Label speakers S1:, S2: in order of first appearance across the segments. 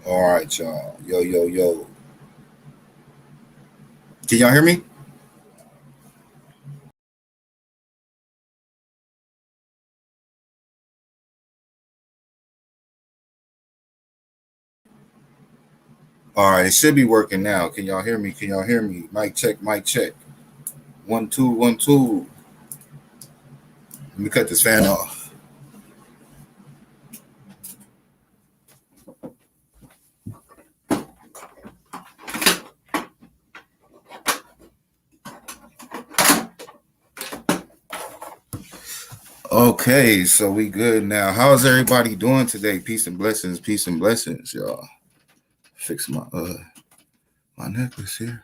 S1: All right, y'all. Yo, yo, yo. Can y'all hear me? All right, it should be working now. Can y'all hear me? Can y'all hear me? Mic check, mic check. 1 2 1 2. Let me cut this fan off. Okay, so we good now. How's everybody doing today? Peace and blessings, y'all. Fix my necklace here.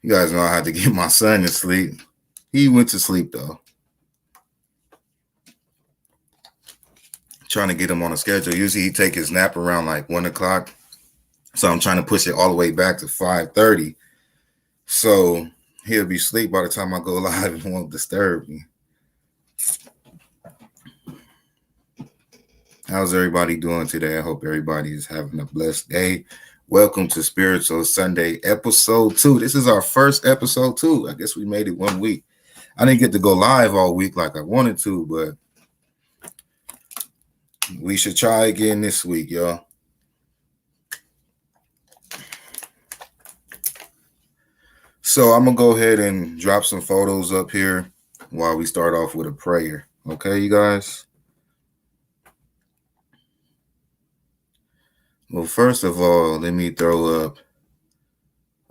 S1: You guys know I had to get my son to sleep. He went to sleep though. Trying to get him on a schedule. Usually he take his nap around like 1 o'clock. So I'm trying to push it all the way back to 5:30. So he'll be asleep by the time I go live and won't disturb me. How's everybody doing today? I hope everybody is having a blessed day. Welcome to Spiritual Sunday, episode 2. This is our first episode 2. I guess we made it 1 week. I didn't get to go live all week like I wanted to, but we should try again this week, y'all. So I'm going to go ahead and drop some photos up here while we start off with a prayer. Okay, you guys? Well, first of all, let me throw up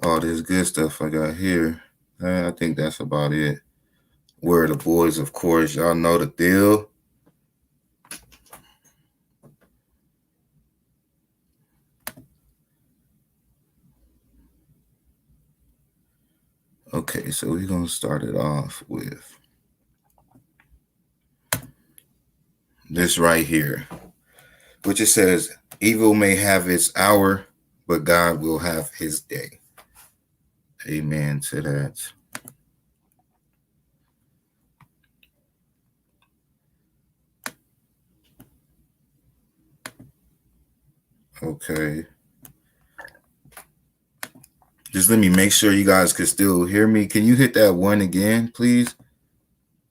S1: all this good stuff I got here. I think that's about it. Where the boys, of course, y'all know the deal. Okay, so we're going to start it off with this right here, which it says, evil may have its hour, but God will have his day. Amen to that. Okay. Just let me make sure you guys can still hear me. Can you hit that 1 again, please?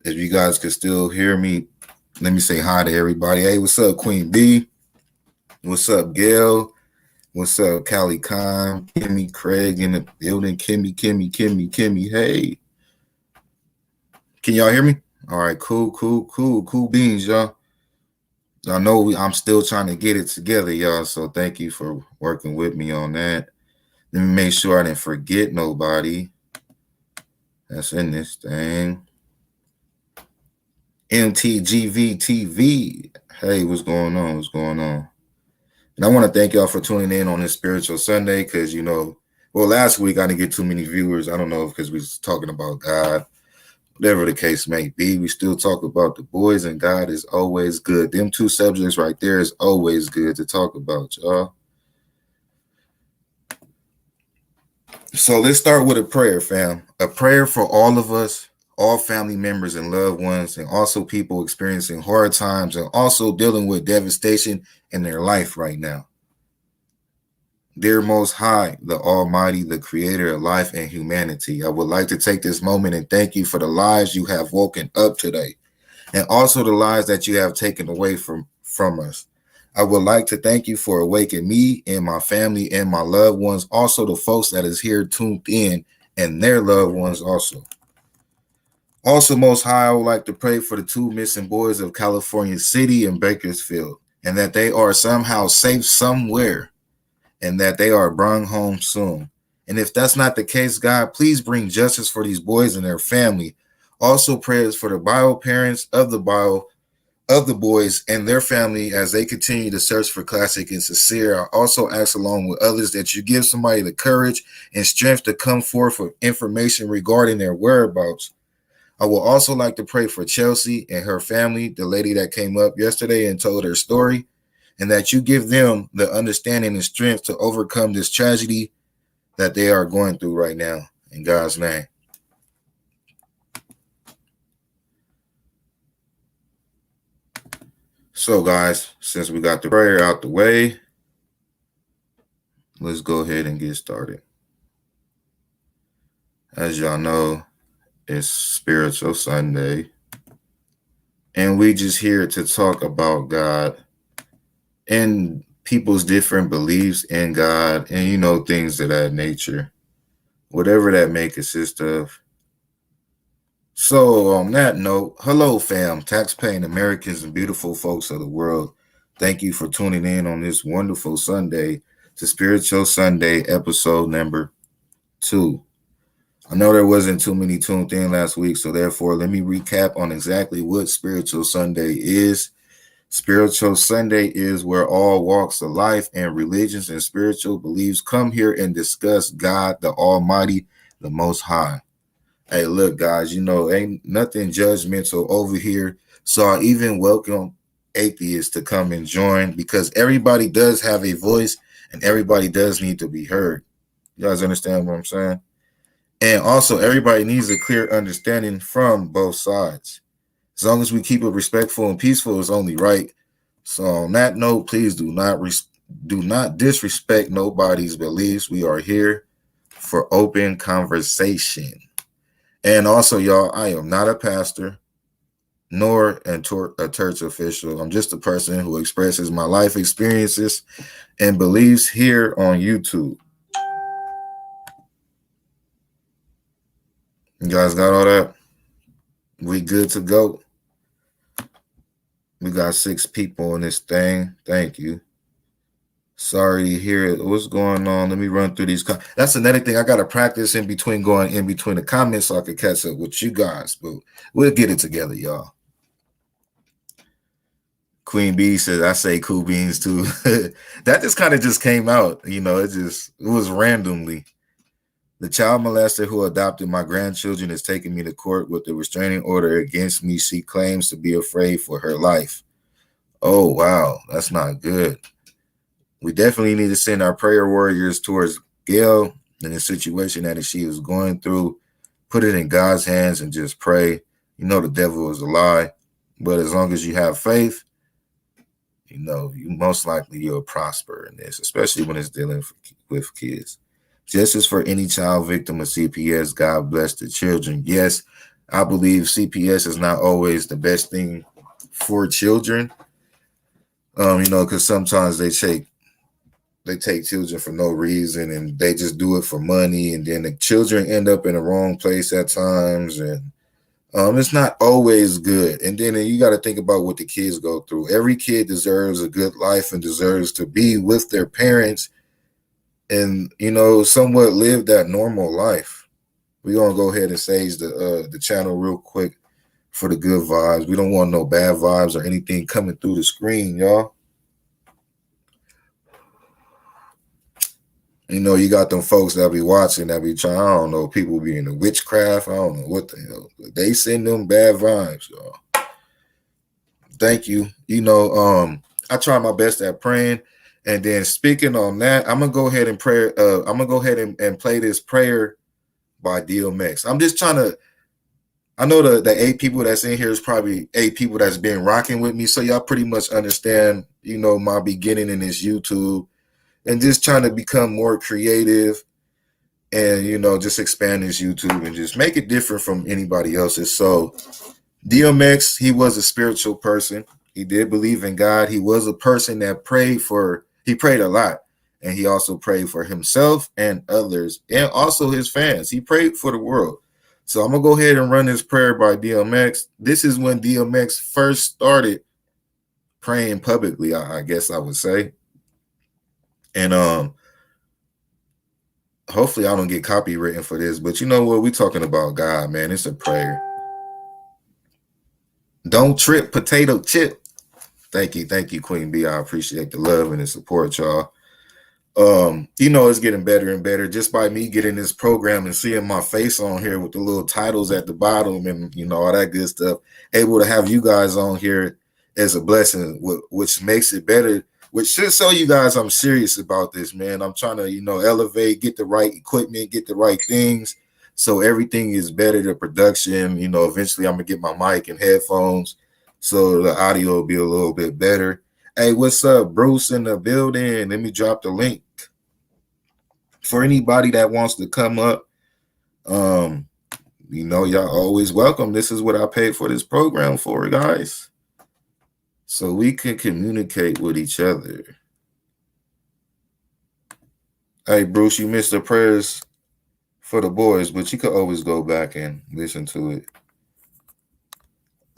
S1: If you guys can still hear me, let me say hi to everybody. Hey, what's up, Queen B? What's up, Gail? What's up, Callie Khan? Kimmy, Craig in the building. Kimmy. Hey. Can y'all hear me? All right, cool beans, y'all. I know I'm still trying to get it together, y'all. So thank you for working with me on that. Let me make sure I didn't forget nobody that's in this thing. MTGV Hey, what's going on? What's going on? And I want to thank y'all for tuning in on this Spiritual Sunday because, last week I didn't get too many viewers. I don't know because we was talking about God. Whatever the case may be, we still talk about the boys, and God is always good. Them two subjects right there is always good to talk about, y'all. So let's start with a prayer, fam. A prayer for all of us, all family members and loved ones, and also people experiencing hard times and also dealing with devastation in their life right now. Dear Most High, the Almighty, the Creator of life and humanity, I would like to take this moment and thank you for the lives you have woken up today, and also the lives that you have taken away from us. I would like to thank you for awakening me and my family and my loved ones, also the folks that is here tuned in and their loved ones also. Also, Most High, I would like to pray for the two missing boys of California City and Bakersfield, and that they are somehow safe somewhere, and that they are brought home soon. And if that's not the case, God, please bring justice for these boys and their family. Also, prayers for the bio parents of the boys and their family as they continue to search for Classic and Sincere. I also ask, along with others, that you give somebody the courage and strength to come forth with information regarding their whereabouts. I will also like to pray for Chelsea and her family, the lady that came up yesterday and told her story, and that you give them the understanding and strength to overcome this tragedy that they are going through right now. In God's name. So, guys, since we got the prayer out the way, let's go ahead and get started. As y'all know, it's Spiritual Sunday, and we just here to talk about God and people's different beliefs in God and, things of that nature, whatever that may consist of. So, on that note, hello, fam, tax-paying Americans and beautiful folks of the world. Thank you for tuning in on this wonderful Sunday to Spiritual Sunday episode number 2. I know there wasn't too many tuned in last week, so therefore, let me recap on exactly what Spiritual Sunday is. Spiritual Sunday is where all walks of life and religions and spiritual beliefs come here and discuss God, the Almighty, the Most High. Hey, look, guys, ain't nothing judgmental over here. So I even welcome atheists to come and join because everybody does have a voice and everybody does need to be heard. You guys understand what I'm saying? And also, everybody needs a clear understanding from both sides. As long as we keep it respectful and peaceful, it's only right. So on that note, please do not disrespect nobody's beliefs. We are here for open conversation. And also, y'all, I am not a pastor nor a church official. I'm just a person who expresses my life experiences and beliefs here on YouTube. You guys got all that? We good to go? We got 6 people in this thing. Thank you. Sorry to hear it. What's going on? Let me run through these. That's another thing. I got to practice going in between the comments so I can catch up with you guys. But we'll get it together, y'all. Queen B says, I say cool beans too. That just kind of just came out. It was randomly. The child molester who adopted my grandchildren is taking me to court with a restraining order against me. She claims to be afraid for her life. Oh, wow. That's not good. We definitely need to send our prayer warriors towards Gail in the situation that she is going through. Put it in God's hands and just pray. The devil is a lie. But as long as you have faith, you most likely you'll prosper in this, especially when it's dealing with kids. Justice for any child victim of CPS. God bless the children. Yes, I believe CPS is not always the best thing for children. Because sometimes they take children for no reason and they just do it for money, and then the children end up in the wrong place at times, and it's not always good. And then you got to think about what the kids go through. Every kid deserves a good life and deserves to be with their parents and, somewhat live that normal life. We're going to go ahead and sage the channel real quick for the good vibes. We don't want no bad vibes or anything coming through the screen, y'all. You got them folks that be watching, that be trying, I don't know, people be in the witchcraft. I don't know what the hell. They send them bad vibes, y'all. Thank you. I try my best at praying. And then speaking on that, I'm going to go ahead and pray. I'm going to go ahead and play this prayer by DMX. I'm just trying to, I know the 8 people that's in here is probably 8 people that's been rocking with me. So y'all pretty much understand, my beginning in this YouTube. And just trying to become more creative and, just expand this YouTube and just make it different from anybody else's. So DMX, he was a spiritual person. He did believe in God. He was a person that he prayed a lot. And he also prayed for himself and others and also his fans. He prayed for the world. So I'm going to go ahead and run this prayer by DMX. This is when DMX first started praying publicly, I guess I would say. And hopefully I don't get copywritten for this, but you know what? We're talking about God, man. It's a prayer. Don't trip, potato chip. Thank you, Queen B. I appreciate the love and the support, y'all. It's getting better and better just by me getting this program and seeing my face on here with the little titles at the bottom and all that good stuff. Able to have you guys on here is a blessing, which makes it better. Which should show you guys I'm serious about this, man. I'm trying to, elevate, get the right equipment, get the right things. So everything is better, the production. Eventually I'm going to get my mic and headphones. so the audio will be a little bit better. Hey, what's up, Bruce in the building? Let me drop the link for anybody that wants to come up. Y'all always welcome. This is what I paid for this program for, guys, so we can communicate with each other. Hey, Bruce, you missed the prayers for the boys, but you could always go back and listen to it.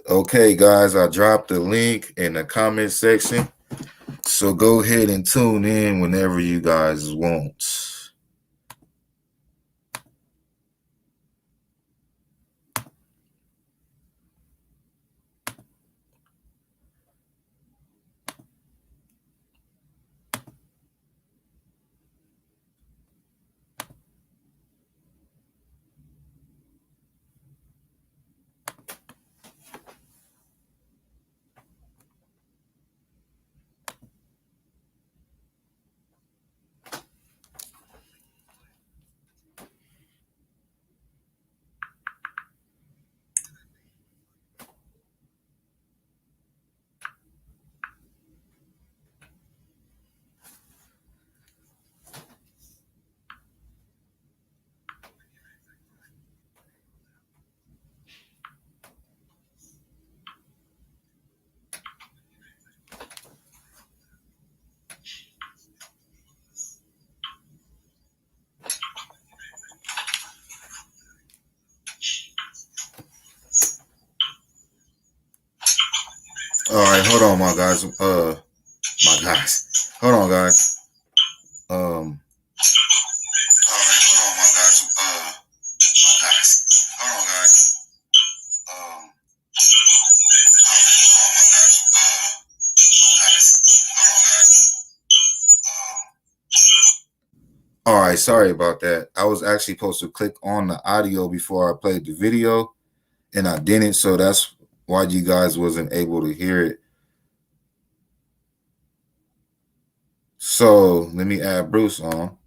S1: Okay, guys, I dropped the link in the comment section, so go ahead and tune in whenever you guys want. All right, hold on, my guys. Hold on, guys. All right, hold on, my guys. Hold on, guys. All right, sorry about that. I was actually supposed to click on the audio before I played the video, and I didn't, so that's why you guys wasn't able to hear it. So let me add Bruce on.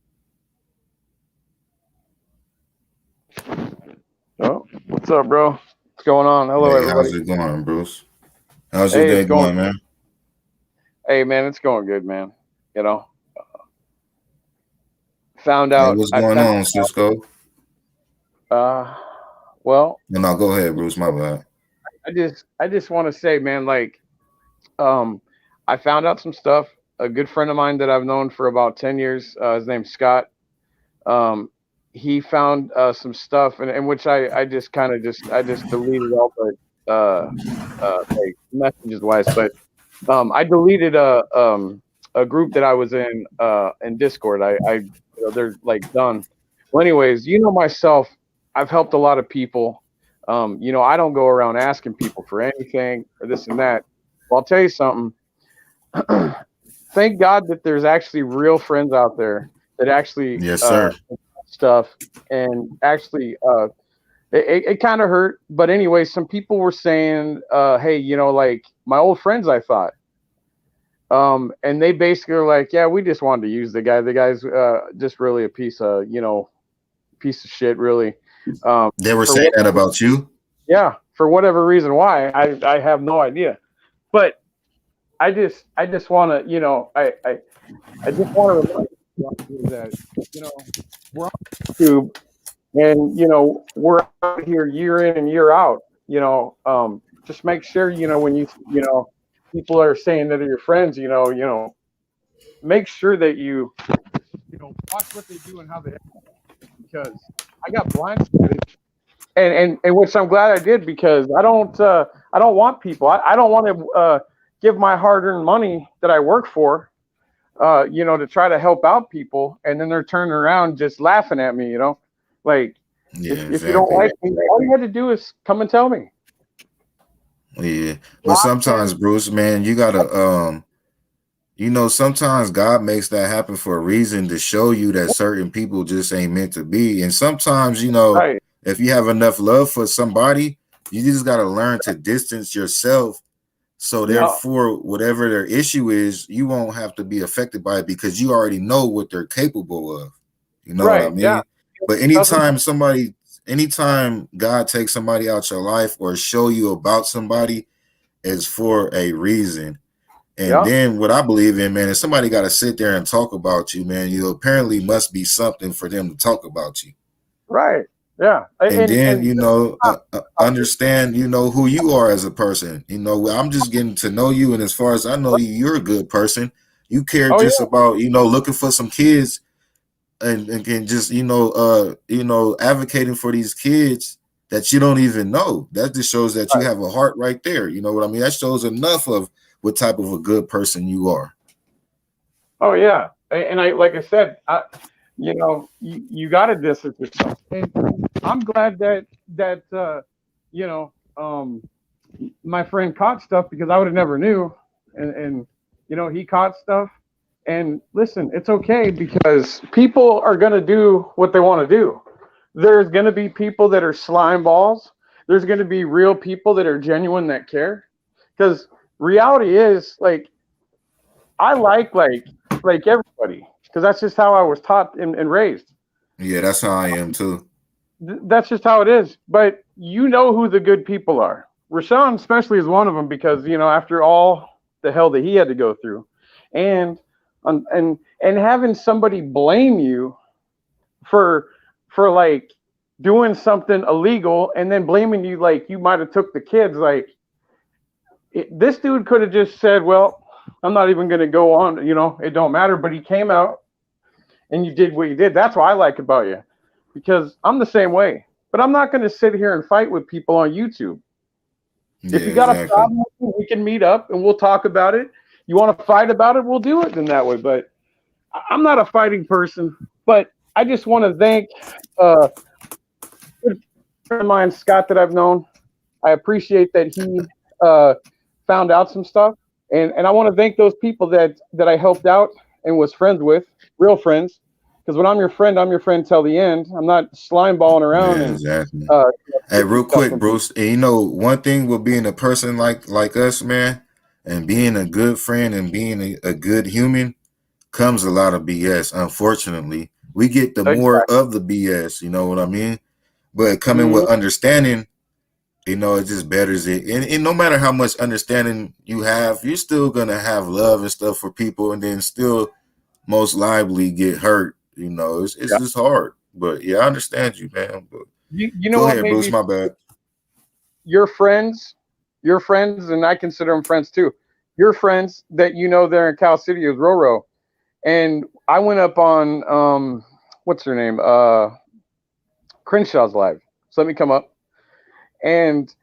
S2: Oh, what's up, bro? What's going on? Hello,
S1: Hey,
S2: everybody.
S1: how's it going, Bruce? How's your
S2: Hey,
S1: day
S2: it's going.
S1: going, man?
S2: Hey, man, it's going good, man. You know,
S1: Hey, what's
S2: I
S1: going
S2: found
S1: on, Cisco?
S2: well,
S1: No, go ahead, Bruce. My bad.
S2: I just want to say, man, like, um, I found out some stuff. A good friend of mine that I've known for about 10 years, his name's Scott. Um, he found some stuff, in which I just kind of I just deleted all like messages wise, but I deleted a group that I was in Discord. They're like done. Well, anyways, myself, I've helped a lot of people. I don't go around asking people for anything or this and that. Well, I'll tell you something. Thank God that there's actually real friends out there that actually
S1: Yes, sir.
S2: stuff and actually it kind of hurt. But anyway, some people were saying, hey, like my old friends, I thought. And they basically are like, yeah, we just wanted to use the guy. The guy's just really a piece of shit, really.
S1: They were
S2: For
S1: saying that
S2: whatever,
S1: about you?
S2: yeah, for whatever reason, why I have no idea. But I just want to, I just want to remind you that we're on YouTube and we're out here year in and year out. Just make sure when people are saying that are your friends. Make sure that you watch what they do and how they act, because I got blindsided, and which I'm glad I did, because I don't want people. I don't want to give my hard-earned money that I work for, to try to help out people, and then they're turning around just laughing at me. Like
S1: Yeah,
S2: if you don't
S1: exactly.
S2: like me, all you had to do is come and tell me.
S1: Yeah, but sometimes, Bruce, man, you gotta sometimes God makes that happen for a reason, to show you that certain people just ain't meant to be. And sometimes,
S2: Right.
S1: if you have enough love for somebody, you just got to learn to distance yourself. So
S2: No.
S1: therefore, whatever their issue is, you won't have to be affected by it, because you already know what they're capable of. You know what I
S2: Right. Yeah.
S1: mean? But
S2: Doesn't.
S1: anytime God takes somebody out your life or show you about somebody, is for a reason. And
S2: Yeah.
S1: then what I believe in, man, is somebody got to sit there and talk about you, man. You apparently must be something for them to talk about you.
S2: Right. Yeah.
S1: And then,
S2: Topic.
S1: understand, who you are as a person. I'm just getting to know you. And as far as I know you, you're a good person. You care
S2: Oh
S1: just
S2: yeah.
S1: about, looking for some kids and can just, advocating for these kids that you don't even know. That just shows that you
S2: Right.
S1: have a heart right there. You know what I mean? That shows enough of what type of a good person you are.
S2: Oh yeah. And like I said, you got to distance yourself. And I'm glad that you know, um, my friend caught stuff because I would have never knew, and he caught stuff. And listen, it's okay because people are gonna do what they want to do. There's gonna be people that are slime balls. There's gonna be real people that are genuine that care. Because reality is like I like everybody because that's just how I was taught and raised.
S1: Yeah, that's how I am too.
S2: That's just how it is. But you know who the good people are. Rayshon especially is one of them because after all the hell that he had to go through, and and having somebody blame you for like doing something illegal and then blaming you like you might have took the kids like this dude could have just said, well, I'm not even going to go on. It don't matter. But he came out and you did what you did. That's what I like about you because I'm the same way. But I'm not going to sit here and fight with people on YouTube.
S1: Yeah,
S2: If you got a
S1: exactly.
S2: problem, we can meet up and we'll talk about it. You want to fight about it, we'll do it in that way. But I'm not a fighting person. But I just want to thank a good friend of mine, Scott, that I've known. I appreciate that he found out some stuff, and I want to thank those people that I helped out and was friends with, real friends. Because when I'm your friend till the end. I'm not slime balling around
S1: Yeah,
S2: and
S1: exactly.
S2: uh,
S1: Hey,
S2: taking
S1: real
S2: stuff
S1: quick,
S2: from people.
S1: Bruce. And one thing with being a person like us, man, and being a good friend and being a good human comes a lot of BS. Unfortunately, we get the more
S2: Exactly.
S1: of the BS. You know what I mean? But coming
S2: Mm-hmm.
S1: with understanding, it just betters it. And no matter how much understanding you have, you're still gonna have love and stuff for people, and then still most likely get hurt. It's
S2: Yeah.
S1: just hard. But yeah, I understand you, man. But
S2: You know
S1: go
S2: what
S1: ahead,
S2: made
S1: Bruce.
S2: me
S1: My bad.
S2: your friends, your friends, and I consider them friends too. Your friends that there in Cal City is Roro, and I went up on what's her name, Crenshaw's live. So let me come up, and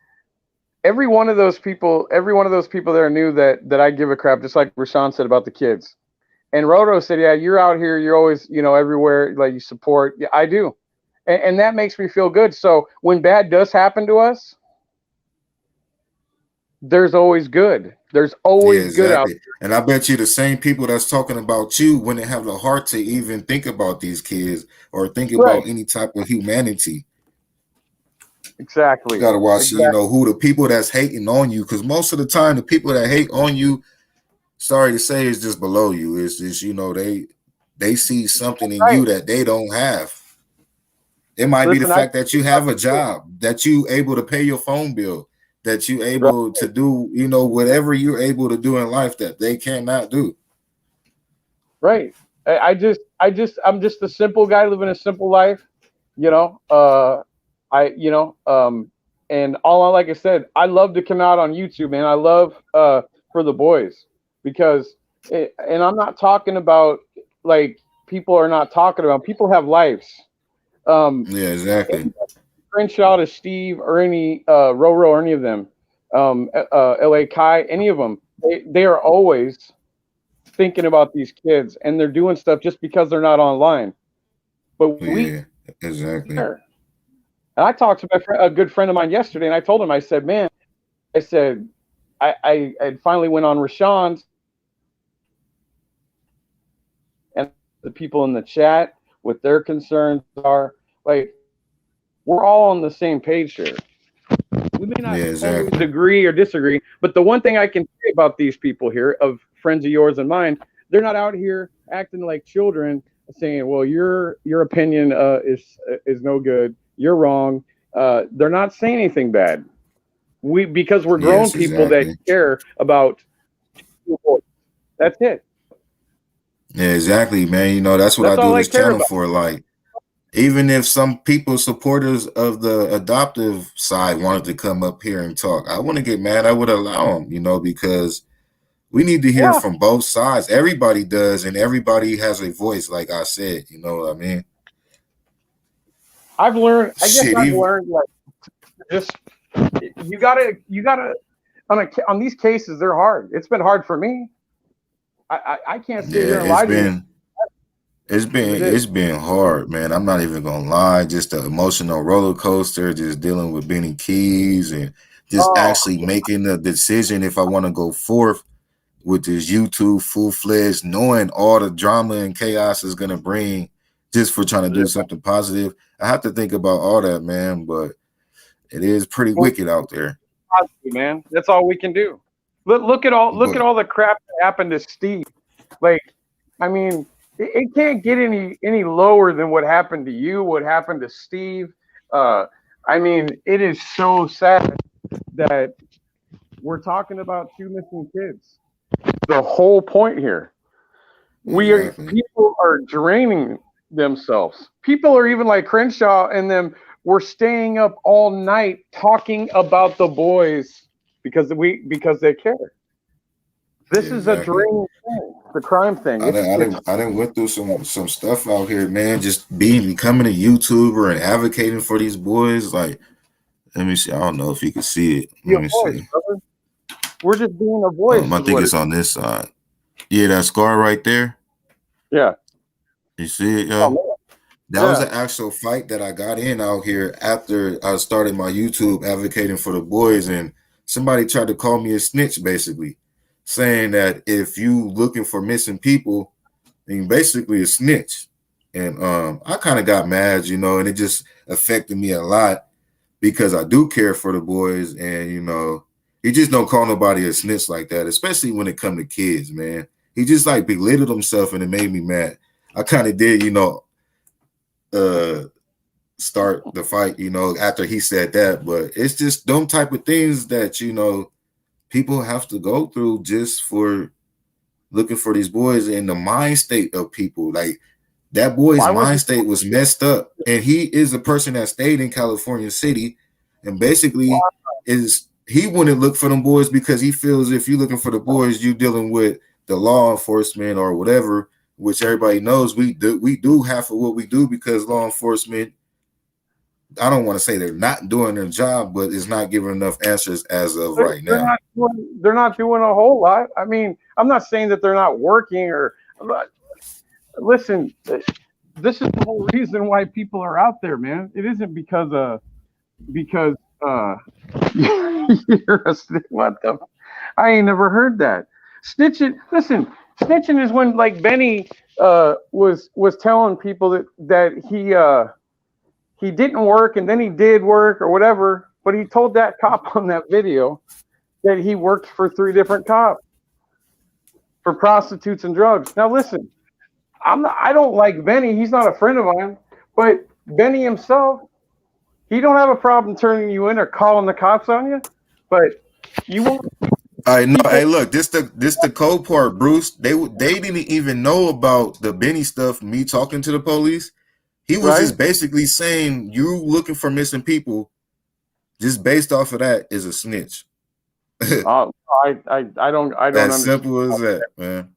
S2: every one of those people there knew that I give a crap, just like Rashawn said about the kids. And Roto said, "Yeah, you're out here. You're always, everywhere. Like you support. Yeah, I do, and that makes me feel good. So when bad does happen to us, there's always good. There's
S1: Yeah,
S2: always good out
S1: exactly. And I bet you the same people that's talking about you wouldn't have the heart to even think about these kids or think
S2: there. Right.
S1: about any type of humanity. You
S2: Exactly.
S1: gotta watch,
S2: Exactly.
S1: who the people that's hating on you, because most of the time the people that hate on you, sorry to say, is just below you. It's just, they see something in
S2: Right.
S1: you that they don't have. It might be the
S2: Listen, I
S1: fact that you have a job, that you able to pay your phone bill, that you
S2: right.
S1: able to do, whatever you're able to do in life that they cannot do.
S2: Right. I'm just a simple guy living a simple life. You know, I, you know, and like I said, I love to come out on YouTube, man. I love for the boys because, and I'm not talking about like people are not talking about. People have lives.
S1: Yeah, exactly.
S2: Screenshot of Steve or any Roro or any of them, LA Kai, any of them, they are always thinking about these kids and they're doing stuff just because they're not online. But we
S1: Yeah, exactly.
S2: care. And I talked to a good friend of mine yesterday, and I told him, I said, man, I said, I finally went on Rashon's and the people in the chat, what their concerns are. Like, we're all on the same page here. We may not
S1: Yeah,
S2: always
S1: exactly.
S2: agree or disagree, but the one thing I can say about these people here, of friends of yours and mine, they're not out here acting like children, saying, "Well, your opinion is no good. You're wrong." They're not saying anything bad. Because we're grown
S1: Yes,
S2: people that
S1: exactly.
S2: care about boys. That's it.
S1: Yeah, exactly, man. You know, that's what I
S2: That's
S1: do
S2: all I
S1: this
S2: care
S1: channel
S2: about.
S1: for. Like, even if some people, supporters of the adoptive side, wanted to come up here and talk, I wouldn't get mad. I would allow them, you know, because we need to hear
S2: Yeah,
S1: from both sides. Everybody does, and everybody has a voice, like I said. You know what I mean?
S2: I've learned. I guess
S1: Shit,
S2: I've
S1: even
S2: learned like just you gotta on these cases they're hard. It's been hard for me. I can't sit
S1: yeah,
S2: here and lie to you. It is.
S1: it's been hard, man. I'm not even gonna lie. Just the emotional roller coaster, just dealing with Benny Keys and just
S2: Oh,
S1: actually making a decision if I want to go forth with this YouTube full-fledged, knowing all the drama and chaos is gonna bring just for trying to do something positive. I have to think about all that, man. But it is pretty
S2: well,
S1: wicked out there.
S2: man, that's all we can do. Look at
S1: But
S2: all the crap that happened to Steve. Like, I mean, it can't get any lower than what happened to you, what happened to Steve. Uh, I mean, it is so sad that we're talking about two missing kids. The whole point here,
S1: exactly.
S2: people are draining themselves. People are even like Crenshaw and them. We're staying up all night talking about the boys because they care.
S1: Yeah,
S2: This is a
S1: exactly.
S2: draining thing. The crime thing. It's
S1: I didn't went through some stuff out here, man. Just becoming a YouTuber and advocating for these boys. Like, let me see. I don't know if you can see it.
S2: be a
S1: Let me
S2: voice,
S1: see.
S2: brother. We're just being a voice,
S1: I
S2: is
S1: think
S2: what it
S1: it's on this side. Yeah, that scar right there.
S2: is. Yeah.
S1: You see it,
S2: Oh
S1: yo? That
S2: man.
S1: was
S2: Yeah.
S1: an actual fight that I got in out here after I started my YouTube advocating for the boys, and somebody tried to call me a snitch, basically, saying that if you looking for missing people, then basically a snitch. And I kind of got mad, you know, and it just affected me a lot because I do care for the boys, and you know, he just don't call nobody a snitch like that, especially when it come to kids, man. He just like belittled himself, and it made me mad. I kind of did, you know, uh start the fight, you know, after he said that. But it's just them type of things that, you know, people have to go through just for looking for these boys, in the mind state of people. Like, that boy's
S2: Why was he?
S1: mind state was messed up. And he is a person that stayed in California City, and basically is he wouldn't look for them boys because he feels if you're looking for the boys, you dealing with the law enforcement or whatever, which everybody knows we do half of what we do because law enforcement, I don't want to say they're not doing their job, but it's not giving enough answers as of
S2: They're,
S1: right
S2: they're
S1: now.
S2: not. They're not doing a whole lot. I mean, I'm not saying that they're not working or. Listen, this is the whole reason why people are out there, man. It isn't because you're a what the I ain't never heard that. Snitching, listen, snitching is when like Benny was telling people that he didn't work and then he did work or whatever, but he told that cop on that video that he worked for three different cops for prostitutes and drugs. Now listen, I don't like Benny. He's not a friend of mine, but Benny himself, he don't have a problem turning you in or calling the cops on you, but you won't
S1: I know.
S2: people
S1: Hey, look, this the cold part, Bruce. They didn't even know about the Benny stuff. Me talking to the police, he was
S2: right.
S1: just basically saying you looking for missing people. Just based off of that is a snitch.
S2: Uh, I don't
S1: As
S2: understand.
S1: simple as that, man.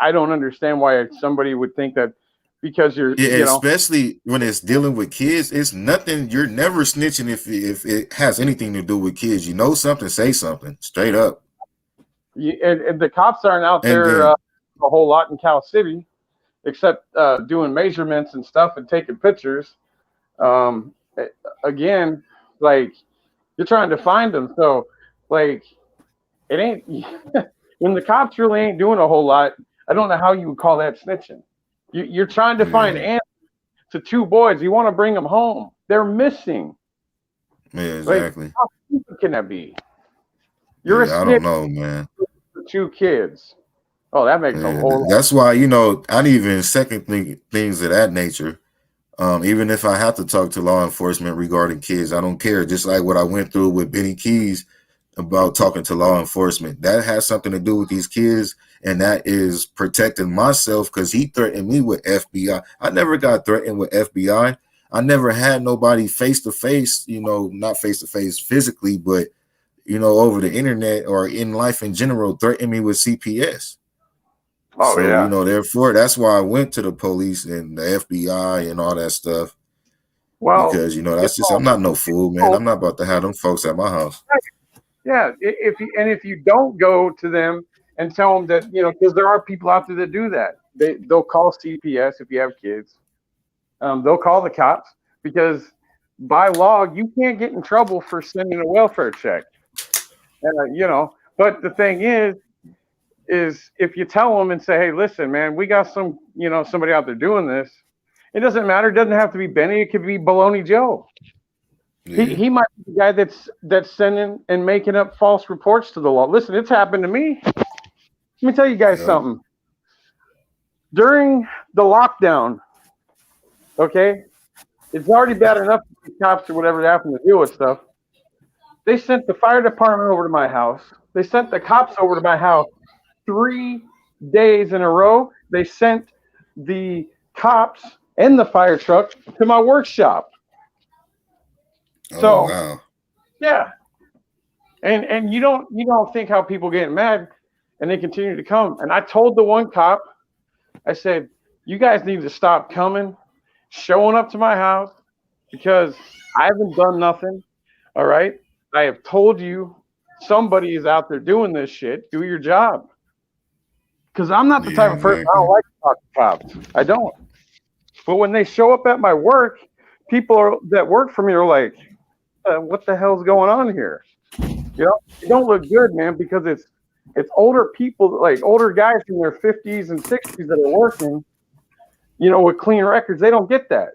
S2: I don't understand why somebody would think that because you're
S1: Yeah, especially when it's dealing with kids, it's nothing. You're never snitching if it has anything to do with kids. You know something, say something straight up.
S2: and the cops aren't out
S1: And
S2: there
S1: then,
S2: a whole lot in Cal City except doing measurements and stuff and taking pictures. Um, again, like you're trying to find them, so like it ain't when the cops really ain't doing a whole lot. I don't know how you would call that snitching. You're trying to find
S1: yeah,
S2: answers to two boys. You want to bring them home. They're missing.
S1: yeah,
S2: Like,
S1: exactly.
S2: how stupid can that be? You're a
S1: Yeah, I don't
S2: snitch
S1: know, man.
S2: for two kids. Oh, that makes a
S1: Yeah,
S2: whole lot.
S1: that's why, you know, I didn't even second things of that nature. Even if I have to talk to law enforcement regarding kids, I don't care. Just like what I went through with Benny Keys about talking to law enforcement, that has something to do with these kids, and that is protecting myself because he threatened me with FBI. I never got threatened with FBI. I never had nobody face to face, not face to face physically, but over the internet or in life in general, threaten me with CPS.
S2: Oh
S1: So,
S2: yeah.
S1: therefore, that's why I went to the police and the FBI and all that stuff.
S2: Well,
S1: Because, that's just, I'm not no fool, man. I'm not about to have them folks at my house.
S2: yeah. If you don't go to them and tell them that because there are people out there that do that. They'll call CPS if you have kids. They'll call the cops because by law you can't get in trouble for sending a welfare check. But the thing is if you tell them and say, hey, listen, man, we got somebody out there doing this. It doesn't matter. It doesn't have to be Benny. It could be Baloney Joe.
S1: Yeah.
S2: He might be the guy that's sending and making up false reports to the law. Listen, it's happened to me. Let me tell you guys something. During the lockdown, okay, it's already bad enough for the cops or whatever happened to deal with stuff. They sent the fire department over to my house. They sent the cops over to my house 3 days in a row. They sent the cops and the fire truck to my workshop. So,
S1: wow.
S2: yeah. And you don't think how people get mad and they continue to come. And I told the one cop, I said, you guys need to stop coming, showing up to my house because I haven't done nothing. All right. I have told you somebody is out there doing this shit. Do your job. Because I'm not the type of person, I don't like to talk to cops. I don't. But when they show up at my work, people that work for me are like, what the hell's going on here? It don't look good, man, because it's older people, like older guys in their 50s and 60s that are working, with clean records. They don't get that.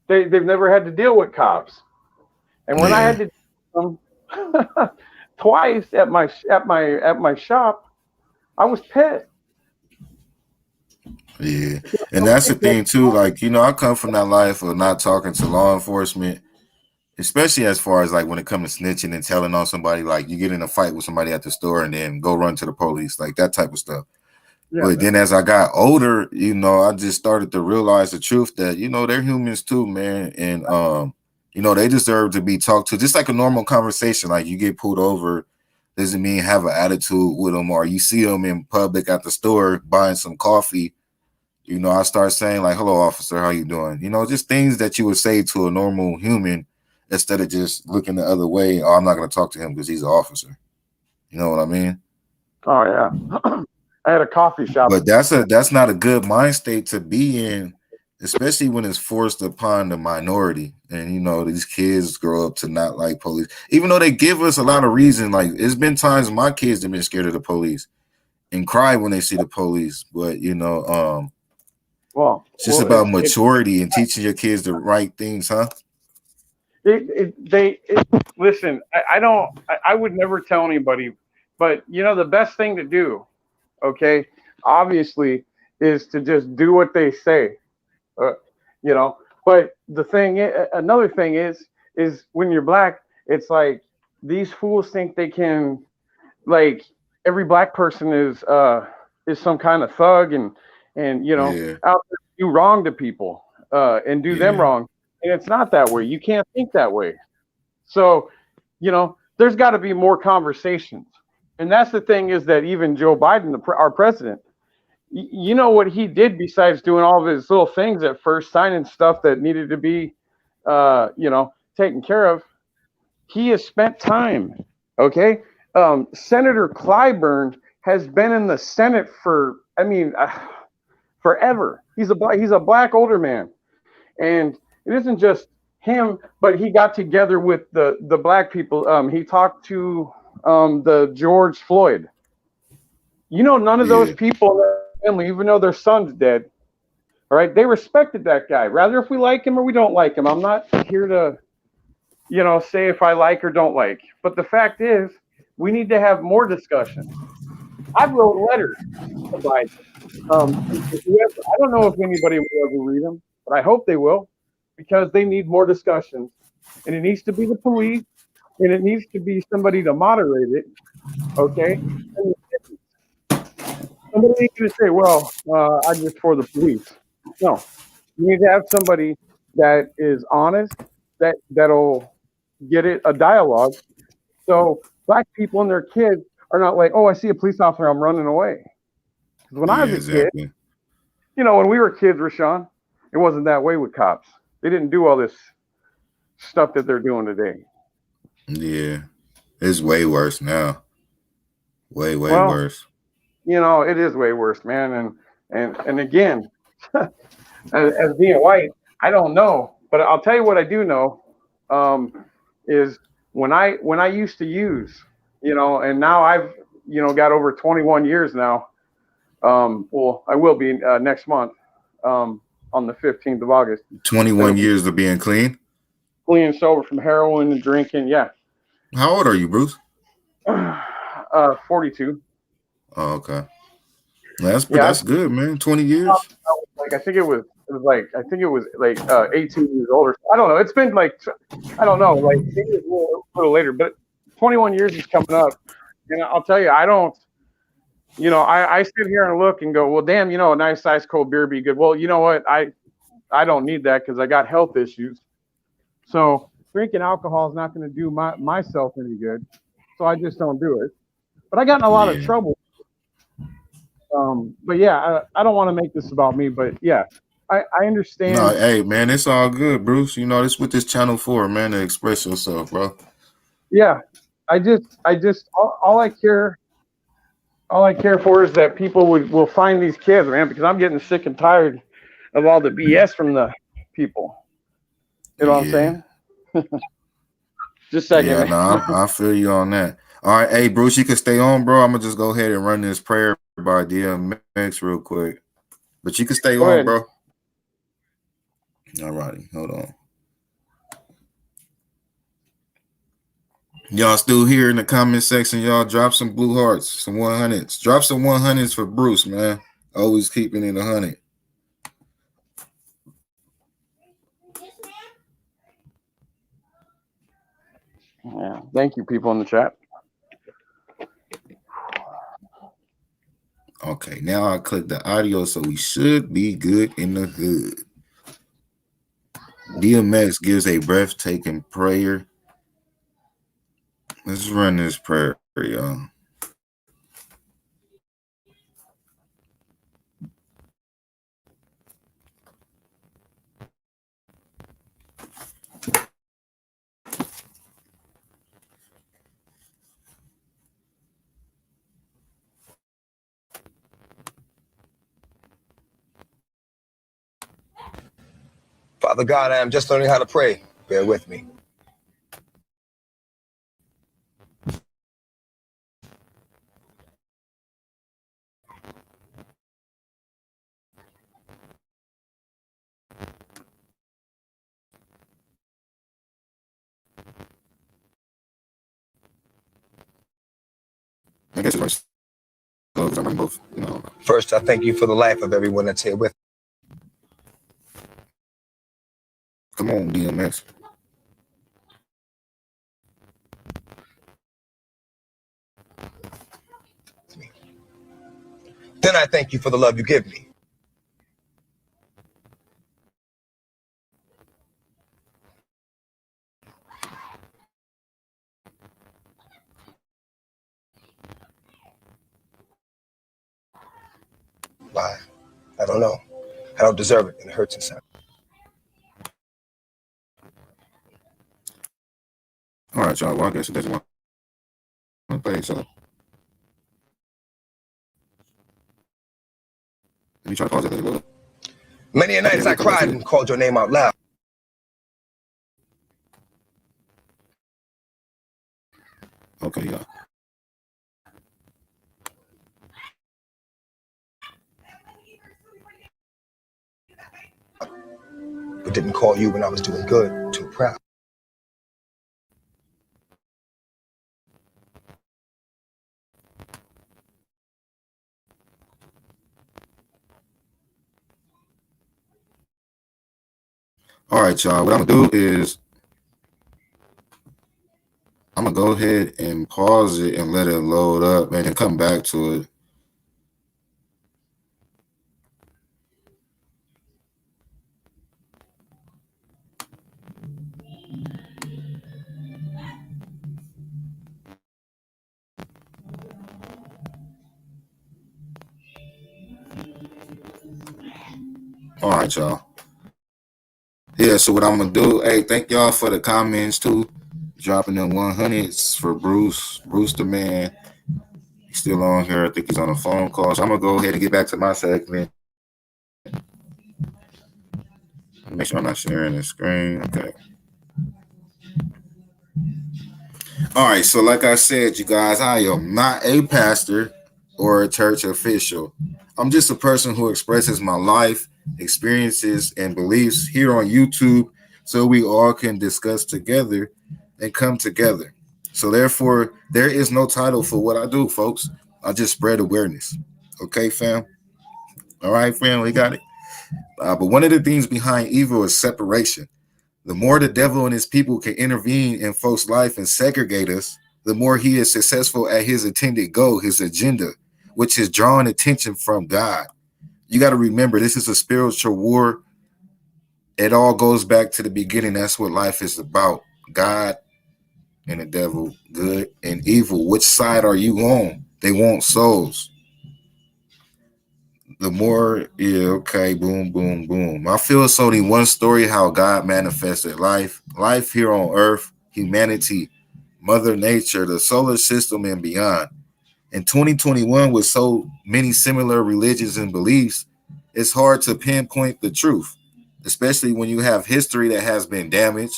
S2: They've never had to deal with cops. And when I had to deal with them twice at my shop, I was pissed.
S1: Yeah. And that's the thing too. Like, I come from that life of not talking to law enforcement, especially as far as like when it comes to snitching and telling on somebody, like you get in a fight with somebody at the store and then go run to the police, like that type of stuff. Yeah, but then as I got older, I just started to realize the truth that, they're humans too, man. And, they deserve to be talked to just like a normal conversation. Like you get pulled over, doesn't mean have an attitude with them, or you see them in public at the store buying some coffee. I start saying like, hello, officer, how you doing? Just things that you would say to a normal human instead of just looking the other way. Oh, I'm not going to talk to him because he's an officer. You know what I mean?
S2: Oh, yeah. I had a coffee shop.
S1: But that's not a good mind state to be in, especially when it's forced upon the minority. And, these kids grow up to not like police, even though they give us a lot of reason. Like it's been times my kids have been scared of the police and cry when they see the police. But, it's just about maturity and teaching your kids the right things, huh?
S2: Listen, I would never tell anybody, but the best thing to do, okay, obviously, is to just do what they say, but another thing is when you're black, it's like these fools think they can, like every black person is some kind of thug and out there do wrong to people and do them wrong. And it's not that way. You can't think that way. So, there's got to be more conversations. And that's the thing is that even Joe Biden, our president, you know what he did besides doing all of his little things at first, signing stuff that needed to be, taken care of. He has spent time. Okay. Senator Clyburn has been in the Senate for, forever. He's a black older man. And it isn't just him, but he got together with the black people. He talked to the George Floyd. None of those people in their family, even though their son's dead, all right, they respected that guy. Rather if we like him or we don't like him. I'm not here to, say if I like or don't like. But the fact is, we need to have more discussion. I wrote letters to Biden. I don't know if anybody will ever read them, but I hope they will. because they need more discussions, and it needs to be the police, and it needs to be somebody to moderate it. Okay, and somebody ain't gonna say, "Well, I'm just for the police." No, you need to have somebody that is honest, that'll get it a dialogue. So black people and their kids are not like, "Oh, I see a police officer, I'm running away." Because when I
S1: Yeah,
S2: was a kid,
S1: exactly.
S2: when we were kids, Rayshon, it wasn't that way with cops. They didn't do all this stuff that they're doing today.
S1: Yeah, it's way worse now. Way
S2: Well,
S1: worse.
S2: it is way worse, man. And again, as being white, I don't know, but I'll tell you what I do know, is when I used to use, and now I've got over 21 years now. Well, I will be next month, on the 15th of August. It'll
S1: 21
S2: be
S1: years of being clean.
S2: clean and sober from heroin and drinking. Yeah.
S1: How old are you, Bruce?
S2: 42.
S1: Oh, okay.
S2: Yeah,
S1: That's good, man. 20 years.
S2: like I think it was like 18 years older. I don't know. It's been like, I don't know, like maybe it's a little later, but 21 years is coming up, and I'll tell you, I don't. I sit here and look and go, well, damn, a nice ice cold beer be good. Well, you know what? I don't need that because I got health issues. So drinking alcohol is not going to do myself any good. So I just don't do it. But I got in a lot of
S1: Yeah.
S2: trouble. But yeah, I don't want to make this about me, but yeah, I
S1: No,
S2: understand.
S1: hey, man, it's all good, Bruce. This what this channel for, man, to express yourself, bro.
S2: Yeah, I just all I care for is that people will find these kids, man, because I'm getting sick and tired of all the BS from the people. You know what I'm
S1: Yeah.
S2: saying? Just a second,
S1: Yeah,
S2: man.
S1: no, I feel you on that. All right, hey, Bruce, you can stay on, bro. I'm gonna just go ahead and run this prayer by DMX real quick. But you can stay
S2: Go
S1: on,
S2: ahead.
S1: bro. All righty, hold on. Y'all still here in the comment section, y'all. Drop some blue hearts, some 100s. Drop some 100s for Bruce, man. Always keeping it 100.
S2: Yeah. Thank you, people in the chat.
S1: Okay, now I click the audio, so we should be good in the hood. DMX gives a breathtaking prayer. Let's run this prayer, y'all.
S3: Father God, I am just learning how to pray. Bear with me.
S1: I guess it's because I'm both,
S3: First, I thank you for the life of everyone that's here with
S1: Come on, DMX.
S3: me. Then I thank you for the love you give me. Why? I don't know. I don't deserve it, and it hurts inside.
S1: All right, y'all. Well, I guess it doesn't want to play, so let me try to pause it a little bit.
S3: Many a nights I cried and called your name out loud.
S1: Okay, y'all.
S3: But didn't call you when I was doing good. Too proud.
S1: All right, y'all. What I'm gonna do is I'm gonna go ahead and pause it and let it load up and then come back to it. All right, y'all. Yeah, so what I'm gonna do, hey, thank y'all for the comments too. Dropping them 100s for Bruce. Bruce the man. He's still on here. I think he's on a phone call. So I'm gonna go ahead and get back to my segment. Make sure I'm not sharing the screen. Okay. All right, so like I said, you guys, I am not a pastor or a church official. I'm just a person who expresses my life, experiences, and beliefs here on YouTube so we all can discuss together and come together. So therefore, there is no title for what I do, folks. I just spread awareness. Okay, fam? All right, fam, we got it. But one of the things behind evil is separation. The more the devil and his people can intervene in folks' life and segregate us, the more he is successful at his intended goal, his agenda, which is drawing attention from God. You got to remember, this is a spiritual war. It all goes back to the beginning. That's what life is about. God and the devil, good and evil. Which side are you on? They want souls. The more, yeah, okay, boom, boom, boom. I feel it's only one story how God manifested life here on earth, humanity, Mother Nature, the solar system, and beyond. In 2021, with so many similar religions and beliefs, it's hard to pinpoint the truth, especially when you have history that has been damaged,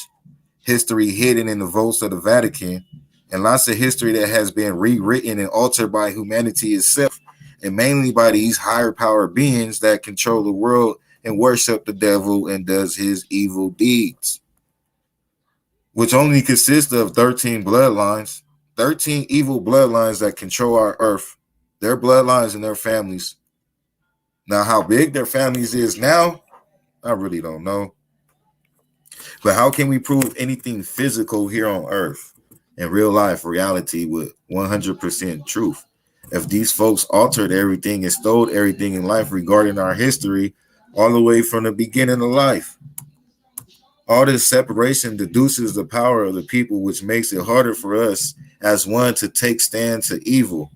S1: history hidden in the vaults of the Vatican, and lots of history that has been rewritten and altered by humanity itself, and mainly by these higher power beings that control the world and worship the devil and does his evil deeds, which only consists of 13 bloodlines, 13 evil bloodlines that control our earth, their bloodlines and their families. Now, how big their families is now, I really don't know. But how can we prove anything physical here on earth in real life reality with 100% truth? If these folks altered everything and stole everything in life regarding our history all the way from the beginning of life, all this separation deduces the power of the people, which makes it harder for us as one to take stand to evil.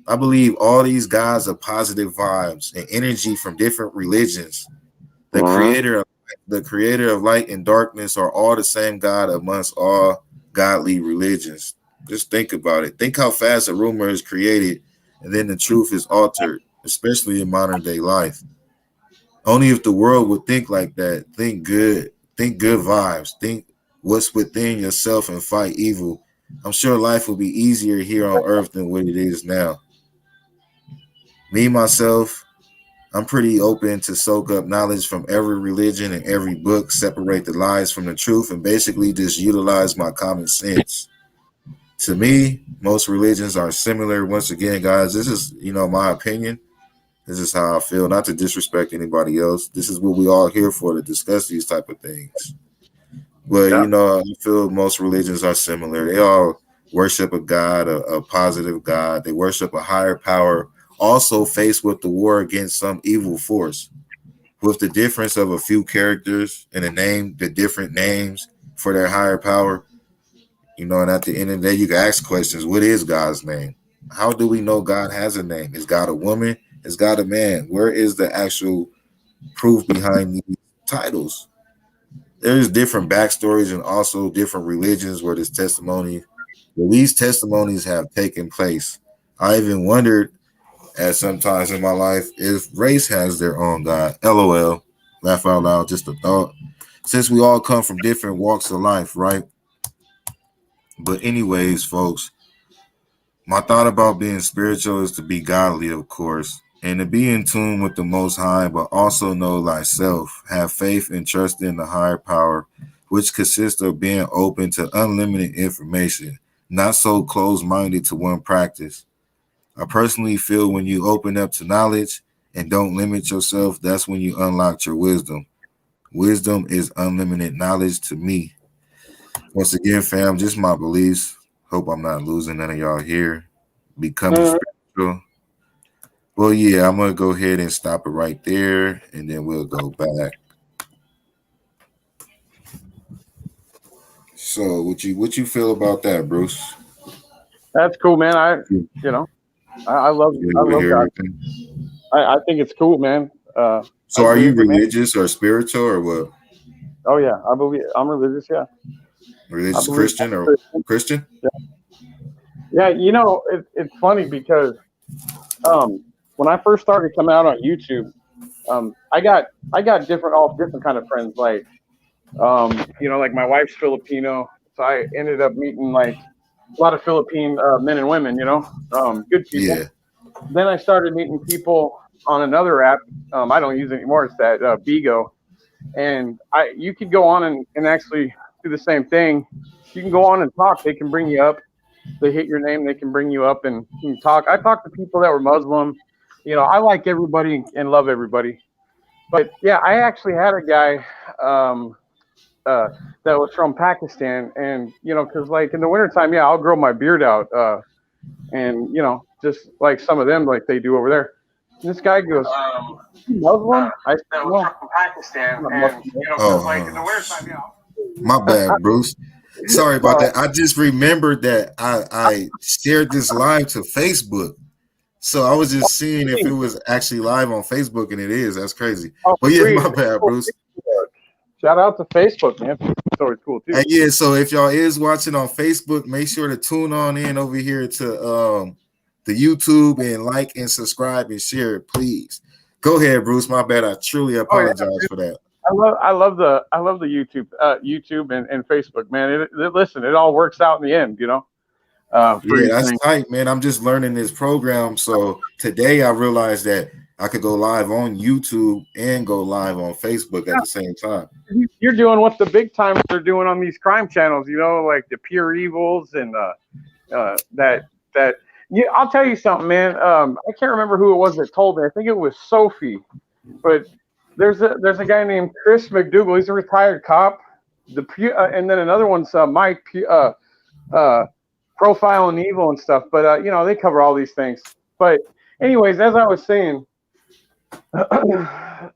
S1: I believe all these guys are positive vibes and energy from different religions. The creator of light and darkness are all the same God amongst all godly religions. Just think about it. Think how fast a rumor is created and then the truth is altered, especially in modern day life. Only if the world would think like that, think good vibes, think what's within yourself and fight evil. I'm sure life will be easier here on earth than what it is now. Me, myself, I'm pretty open to soak up knowledge from every religion and every book, separate the lies from the truth, and basically just utilize my common sense. To me, most religions are similar. Once again, guys, this is, my opinion. This is how I feel, not to disrespect anybody else. This is what we all here for, to discuss these type of things. But,
S2: Yeah.
S1: I feel most religions are similar. They all worship a God, a positive God. They worship a higher power, also faced with the war against some evil force, with the difference of a few characters and the different names for their higher power. And at the end of the day, you can ask questions. What is God's name? How do we know God has a name? Is God a woman? Is God a man? Where is the actual proof behind these titles? There's different backstories and also different religions where these testimonies have taken place. I even wondered at sometimes in my life if race has their own God. LOL. Laugh out loud, just a thought. Since we all come from different walks of life, right? But anyways, folks, my thought about being spiritual is to be godly, of course, and to be in tune with the Most High, but also know thyself. Have faith and trust in the higher power, which consists of being open to unlimited information, not so closed-minded to one practice. I personally feel when you open up to knowledge and don't limit yourself, that's when you unlock your wisdom. Wisdom is unlimited knowledge to me. Once again, fam, just my beliefs. Hope I'm not losing none of y'all here. Becoming
S2: Mhm.
S1: spiritual. Well, yeah, I'm gonna go ahead and stop it right there, and then we'll go back. So, what you feel about that, Bruce?
S2: That's cool, man.
S1: You
S2: You know, I love I
S1: able to
S2: love
S1: hear
S2: God.
S1: everything?
S2: I think it's cool, man.
S1: So,
S2: I
S1: are you
S2: believe it, man.
S1: religious or spiritual or what?
S2: Oh yeah, I believe I'm religious. Yeah, I
S1: Religious
S2: believe
S1: Christian
S2: I'm
S1: or
S2: Christian.
S1: Christian?
S2: Yeah, yeah. It's funny because when I first started coming out on YouTube, I got different kind of friends. Like like my wife's Filipino, so I ended up meeting like a lot of Philippine men and women. Good people.
S1: Yeah,
S2: Then I started meeting people on another app. I don't use it anymore. It's that Bigo, and I you could go on and actually do the same thing. You can go on and talk. They can bring you up. They hit your name. They can bring you up and you can talk. I talked to people that were Muslim. I like everybody and love everybody. But yeah, I actually had a guy um, uh, that was from Pakistan, and because like in the wintertime, yeah, I'll grow my beard out, and just like some of them, like they do over there. And this guy goes, "You Muslim?" I said,
S3: That was
S2: "No,
S3: from Pakistan,
S2: I'm not
S3: and
S2: Muslim."
S3: because like in the wintertime,
S1: my bad, Bruce. Sorry
S2: All
S1: about
S2: right.
S1: that. I just remembered that I shared this live to Facebook. So I was just seeing if it was actually live on Facebook, and it is. That's crazy.
S2: Oh,
S1: But yeah,
S2: sweet.
S1: my bad, Bruce.
S2: Shout out to Facebook, man. It's always cool too.
S1: And yeah, so if y'all is watching on Facebook, make sure to tune on in over here to the YouTube and like and subscribe and share it, please. Go ahead, Bruce. My bad. I truly
S2: Oh yeah,
S1: apologize for that.
S2: I love the YouTube and Facebook, man. Listen, it all works out in the end, for
S1: Yeah,
S2: each
S1: that's
S2: thing.
S1: tight, man. I'm just learning this program. So today I realized that I could go live on YouTube and go live on Facebook at the same time.
S2: You're doing what the big timers are doing on these crime channels, like the Pure Evils and that. Yeah, I'll tell you something, man. I can't remember who it was that told me. I think it was Sophie, but there's a guy named Chris McDougal. He's a retired cop. And then another one's Mike uh, Profile and Evil and stuff. But they cover all these things. But anyways, as I was saying, I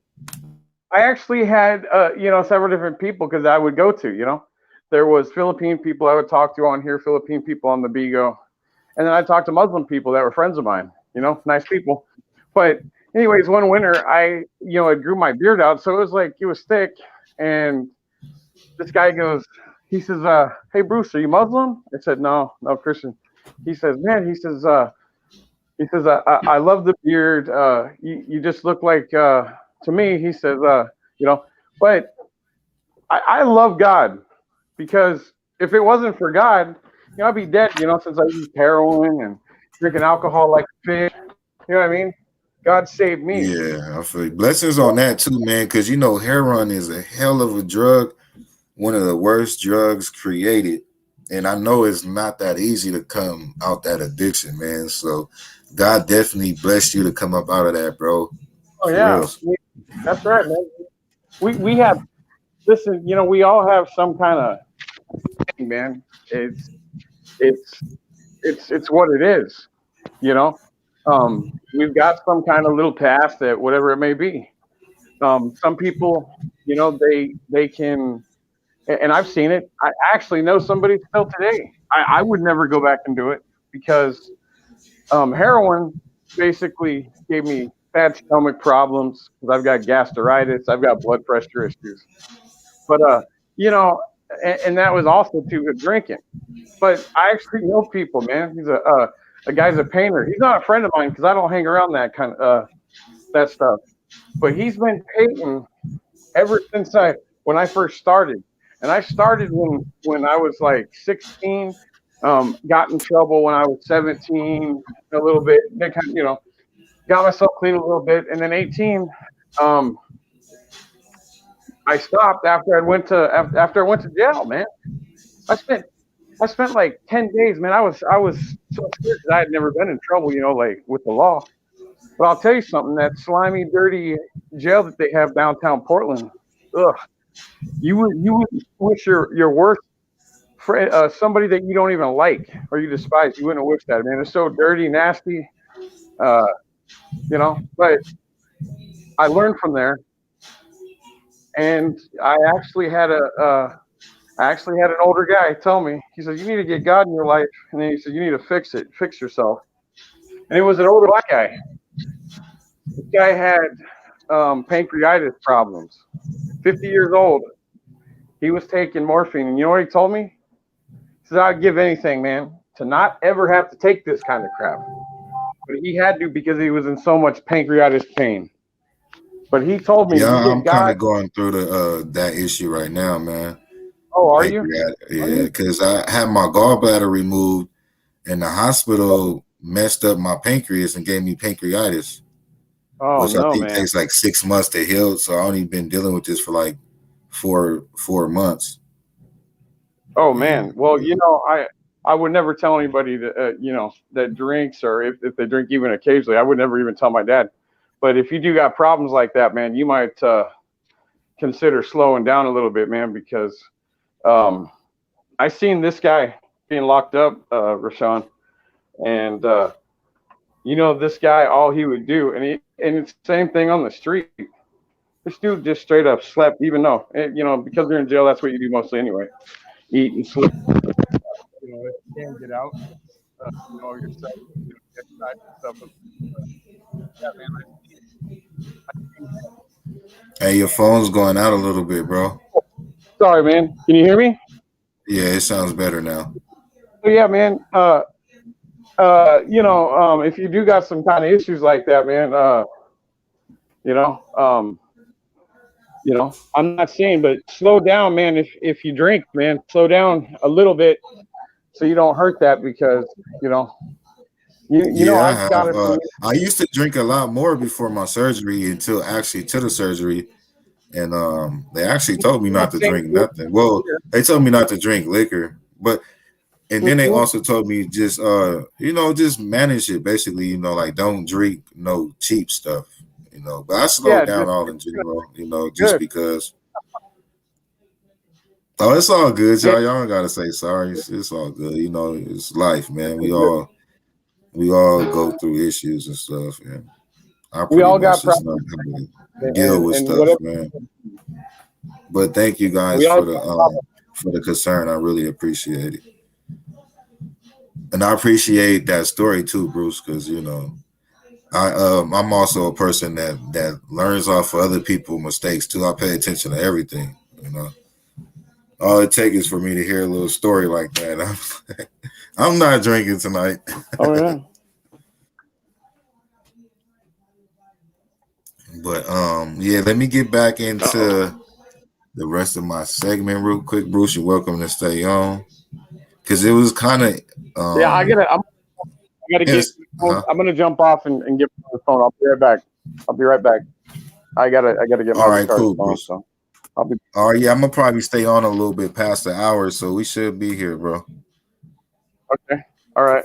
S2: actually had several different people because I would go to. There was Philippine people I would talk to on here, Philippine people on the Bigo, and then I talked to Muslim people that were friends of mine. Nice people. But anyways, one winter I grew my beard out, so it was thick, and this guy goes, he says, "Hey Bruce, are you Muslim?" I said, "No, no Christian." He says, "Man," I love the beard. You just look like to me." He says, you know, but I love God because if it wasn't for God, I'd be dead. Since I use heroin and drinking alcohol like a fish. You know what I mean? God saved me.
S1: Yeah, I feel blessings on that too, man. Because heroin is a hell of a drug, one of the worst drugs created, and I know it's not that easy to come out that addiction, man. So God definitely blessed you to come up out of that, bro.
S2: Oh
S1: For
S2: yeah,
S1: real.
S2: that's right, man. We have listen. We all have some kind of thing, man. It's it's what it is. You know, we've got some kind of little past that whatever it may be. Some people, they can, and I've seen it. I actually know somebody still today. I would never go back and do it because heroin basically gave me bad stomach problems because I've got gastritis, I've got blood pressure issues. But you know, and that was also too good drinking. But I actually know people, man. He's a guy's a painter. He's not a friend of mine because I don't hang around that kind of that stuff. But he's been painting ever since I when I first started, and I started when I was like 16. Got in trouble when I was 17, a little bit. They kind of, got myself clean a little bit, and then 18. Um, I stopped after after I went to jail, man. I spent I spent like 10 days, man. I was so scared because I had never been in trouble, like with the law. But I'll tell you something. That slimy, dirty jail that they have downtown Portland, ugh. You would wish your worst friend, somebody that you don't even like or you despise, you wouldn't wish that, man. It's so dirty, nasty, uh, But I learned from there, and I actually had an older guy tell me. He said, "You need to get God in your life," and then he said, "You need to fix yourself." And it was an older black guy. This guy had pancreatitis problems. 50 years old. He was taking morphine, and you know what he told me? He said, "I'd give anything, man, to not ever have to take this kind of crap." But he had to because he was in so much pancreatitis pain. But he told me,
S1: Yeah,
S2: "You
S1: I'm
S2: get
S1: kind
S2: God."
S1: of going through the that issue right now, man.
S2: Oh, are you?
S1: Pancreatic,
S2: Are
S1: yeah,
S2: you?
S1: because I had my gallbladder removed, and the hospital messed up my pancreas and gave me pancreatitis,
S2: Oh
S1: which I
S2: no,
S1: think
S2: man.
S1: takes like 6 months to heal. So I only been dealing with this for like four months.
S2: Oh
S1: And
S2: man. Well, I would never tell anybody that that drinks, or if they drink even occasionally. I would never even tell my dad. But if you do got problems like that, man, you might consider slowing down a little bit, man, because um, I seen this guy being locked up, Rayshon, and this guy, all he would do, and it's the same thing on the street. This dude just straight up slept, even though because they're in jail, that's what you do mostly anyway, eat and sleep. If you can't get out, yourself, get inside and stuff. But yeah, man, I seen him.
S1: hey, your phone's going out a little bit, bro.
S2: Sorry, man. Can you hear me?
S1: Yeah, it sounds better now.
S2: So yeah, man. If you do got some kind of issues like that, man, you know, um, I'm not saying, but slow down, man. If you drink, man, slow down a little bit so you don't hurt that, because you know,
S1: Yeah, I
S2: I've got
S1: have.
S2: it from.
S1: I used to drink a lot more before my surgery until actually to the surgery. And they actually told me not to
S2: Same
S1: drink nothing. Well,
S2: here.
S1: they told me not to drink liquor, but and then they
S2: Mhm.
S1: also told me just just manage it basically, like don't drink no cheap stuff, But I slowed
S2: Yeah,
S1: down
S2: just
S1: all in general, just
S2: good.
S1: because. Oh, it's all good,
S2: Yeah,
S1: y'all don't gotta say sorry. It's all good, it's life, man. We
S2: good.
S1: all go through issues and stuff, and I
S2: We
S1: pretty
S2: all
S1: much
S2: got
S1: just
S2: problems,
S1: learned how to deal with
S2: and
S1: stuff,
S2: whatever.
S1: man. But thank you guys
S2: We all got problems.
S1: for the concern. I really appreciate it. And I appreciate that story too, Bruce, because I'm also a person that learns off of other people's mistakes too. I pay attention to everything. All it takes is for me to hear a little story like that. I'm not drinking tonight.
S2: Oh yeah.
S1: But yeah, let me get back
S2: Uh-oh.
S1: into the rest of my segment real quick. Bruce, you're welcome to stay on because it was kind of
S2: Yeah, I gotta get.
S1: yes, huh?
S2: I'm gonna jump off and get my phone. I'll be right back. I'll be right back. I gotta get my
S1: All right,
S2: retarded
S1: cool,
S2: phone.
S1: Bruce.
S2: So I'll be
S1: All right, yeah, I'm gonna probably stay on a little bit past the hour, so we should be here, bro.
S2: okay. All right.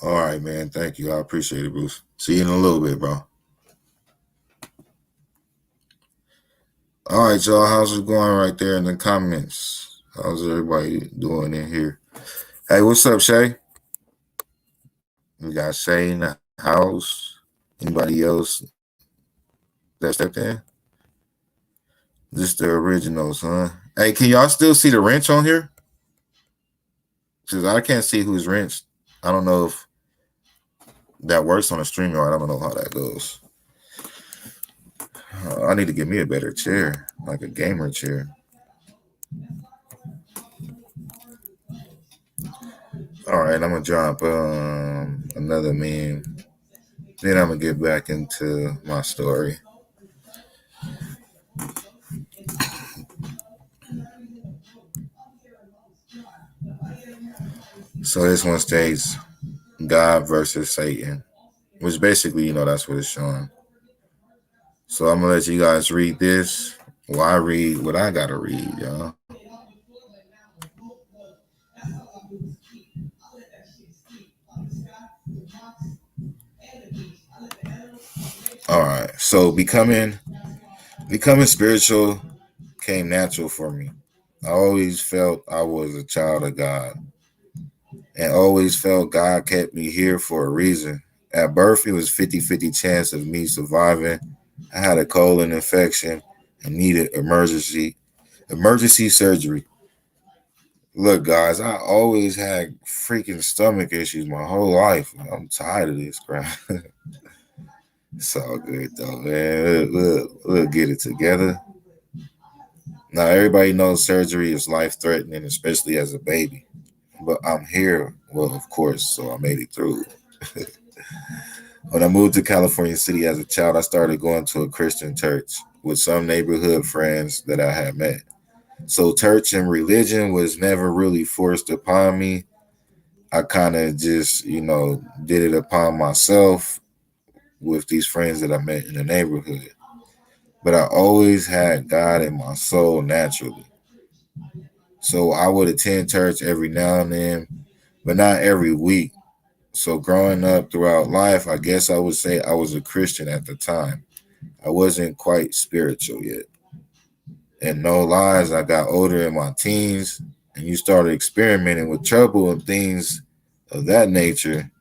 S1: All right, man. Thank you. I appreciate it, Bruce. See you in a little bit, bro. All right, y'all. How's it going right there in the comments? How's everybody doing in here? Hey, what's up, Shay? We got Shay in the house. Anybody else that stepped in? Just the originals, huh? Hey, can y'all still see the wrench on here? Because I can't see who's wrenched. I don't know if that works on a StreamYard. I don't know how that goes. I need to get me a better chair, like a gamer chair. All right, I'm gonna drop another meme. Then I'm gonna get back into my story. So this one states God versus Satan, which basically, that's what it's showing. So I'm gonna let you guys read this. Well, I read what I gotta read, y'all. All right. So becoming spiritual came natural for me. I always felt I was a child of God and always felt God kept me here for a reason. At birth, it was 50-50 chance of me surviving. I had a colon infection and needed emergency surgery. Look, guys, I always had freaking stomach issues my whole life. I'm tired of this crap. It's all good though, man. We'll get it together. Now, everybody knows surgery is life threatening, especially as a baby. But I'm here, well, of course, so I made it through. When I moved to California City as a child, I started going to a Christian church with some neighborhood friends that I had met. So, church and religion was never really forced upon me. I kind of just, did it upon myself with these friends that I met in the neighborhood. But I always had God in my soul naturally. So I would attend church every now and then, but not every week. So growing up throughout life, I guess I would say I was a Christian at the time. I wasn't quite spiritual yet. And no lies, I got older in my teens and you started experimenting with trouble and things of that nature.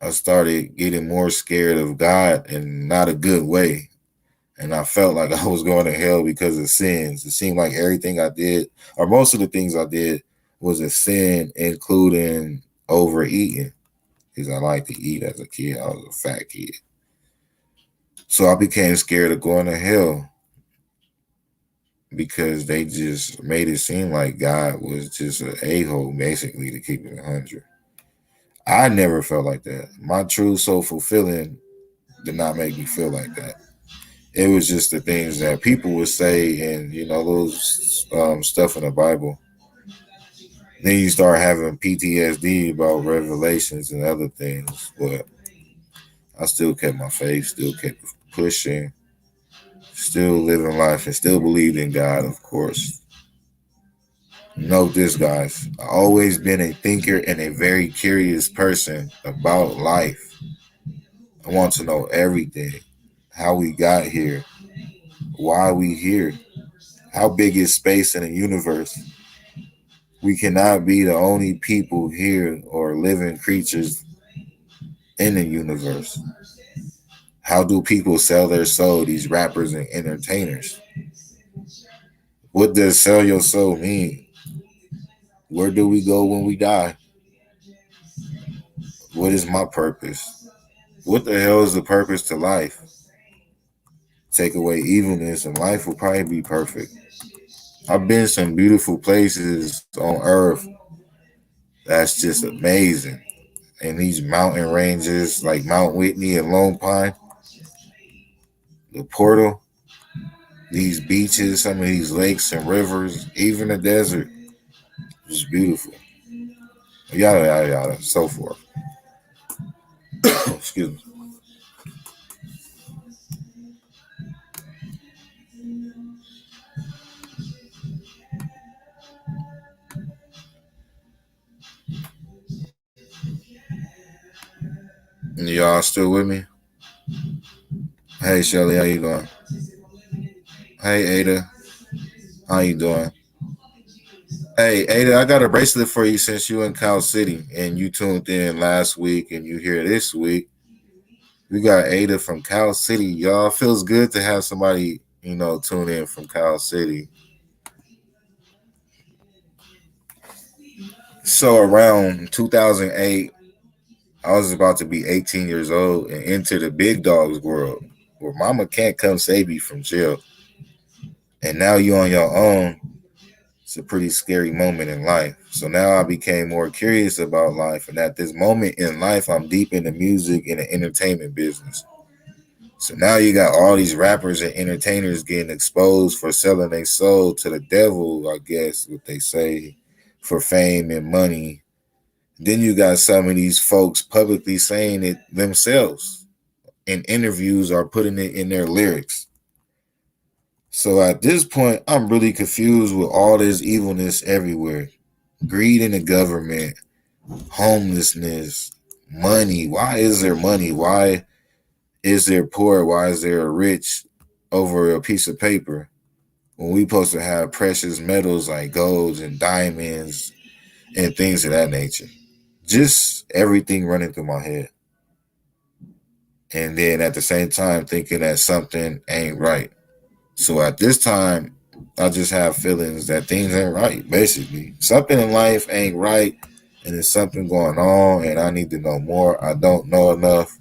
S1: I started getting more scared of God in not a good way. And I felt like I was going to hell because of sins. It seemed like everything I did, or most of the things I did, was a sin, including overeating, because I liked to eat as a kid. I was a fat kid. So I became scared of going to hell because they just made it seem like God was just an a-hole, basically, to keep it 100. I never felt like that. My true soul fulfilling did not make me feel like that. It was just the things that people would say and, those stuff in the Bible. Then you start having PTSD about revelations and other things. But I still kept my faith, still kept pushing, still living life, and still believed in God, of course. Note this, guys. I've always been a thinker and a very curious person about life. I want to know everything. How we got here. Why we here. How big is space in the universe? We cannot be the only people here or living creatures in the universe. How do people sell their soul, these rappers and entertainers? What does sell your soul mean? Where do we go when we die? What is my purpose? What the hell is the purpose to life? Take away evilness and life will probably be perfect. I've been some beautiful places on earth that's just amazing. And these mountain ranges like Mount Whitney and Lone Pine, the portal, these beaches, some of these lakes and rivers, even the desert, is beautiful. Yada yada yada, so forth. Excuse me. Y'all still with me? Hey Shelly, how you doing? Hey Ada, how you doing? Hey Ada, I got a bracelet for you since you in Cal City and you tuned in last week and you here this week. We got Ada from Cal City, y'all. Feels good to have somebody, tune in from Cal City. So around 2008, I was about to be 18 years old and enter the big dogs world where mama can't come save you from jail. And now you on your own. It's a pretty scary moment in life. So now I became more curious about life. And at this moment in life, I'm deep in the music and the entertainment business. So now you got all these rappers and entertainers getting exposed for selling their soul to the devil, I guess what they say, for fame and money. Then you got some of these folks publicly saying it themselves in interviews or putting it in their lyrics. So at this point, I'm really confused with all this evilness everywhere. Greed in the government, homelessness, money. Why is there money? Why is there poor? Why is there rich over a piece of paper? When we supposed to have precious metals like golds and diamonds and things of that nature. Just everything running through my head. And then at the same time thinking that something ain't right. So at this time, I just have feelings that things ain't right, basically. Something in life ain't right, and there's something going on, and I need to know more. I don't know enough,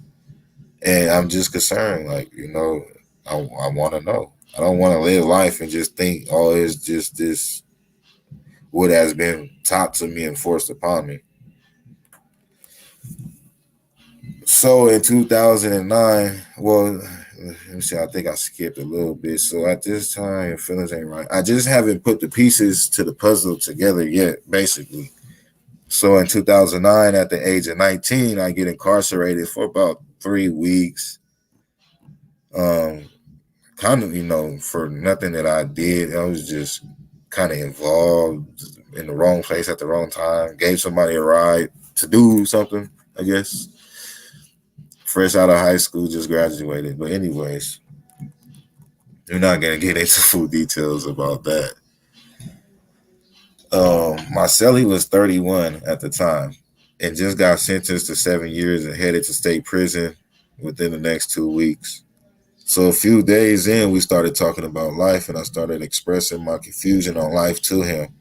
S1: and I'm just concerned. Like, I want to know. I don't want to live life and just think, oh, it's just this, what has been taught to me and forced upon me. So in 2009, well, let me see, I think I skipped a little bit. So at this time, feelings ain't right. I just haven't put the pieces to the puzzle together yet, basically. So in 2009, at the age of 19, I get incarcerated for about 3 weeks. Kind of, for nothing that I did. I was just kind of involved in the wrong place at the wrong time. Gave somebody a ride to do something, I guess. Fresh out of high school, just graduated. But anyways, we're not gonna get into full details about that. My cellie was 31 at the time and just got sentenced to 7 years and headed to state prison within the next 2 weeks. So a few days in, we started talking about life, and I started expressing my confusion on life to him.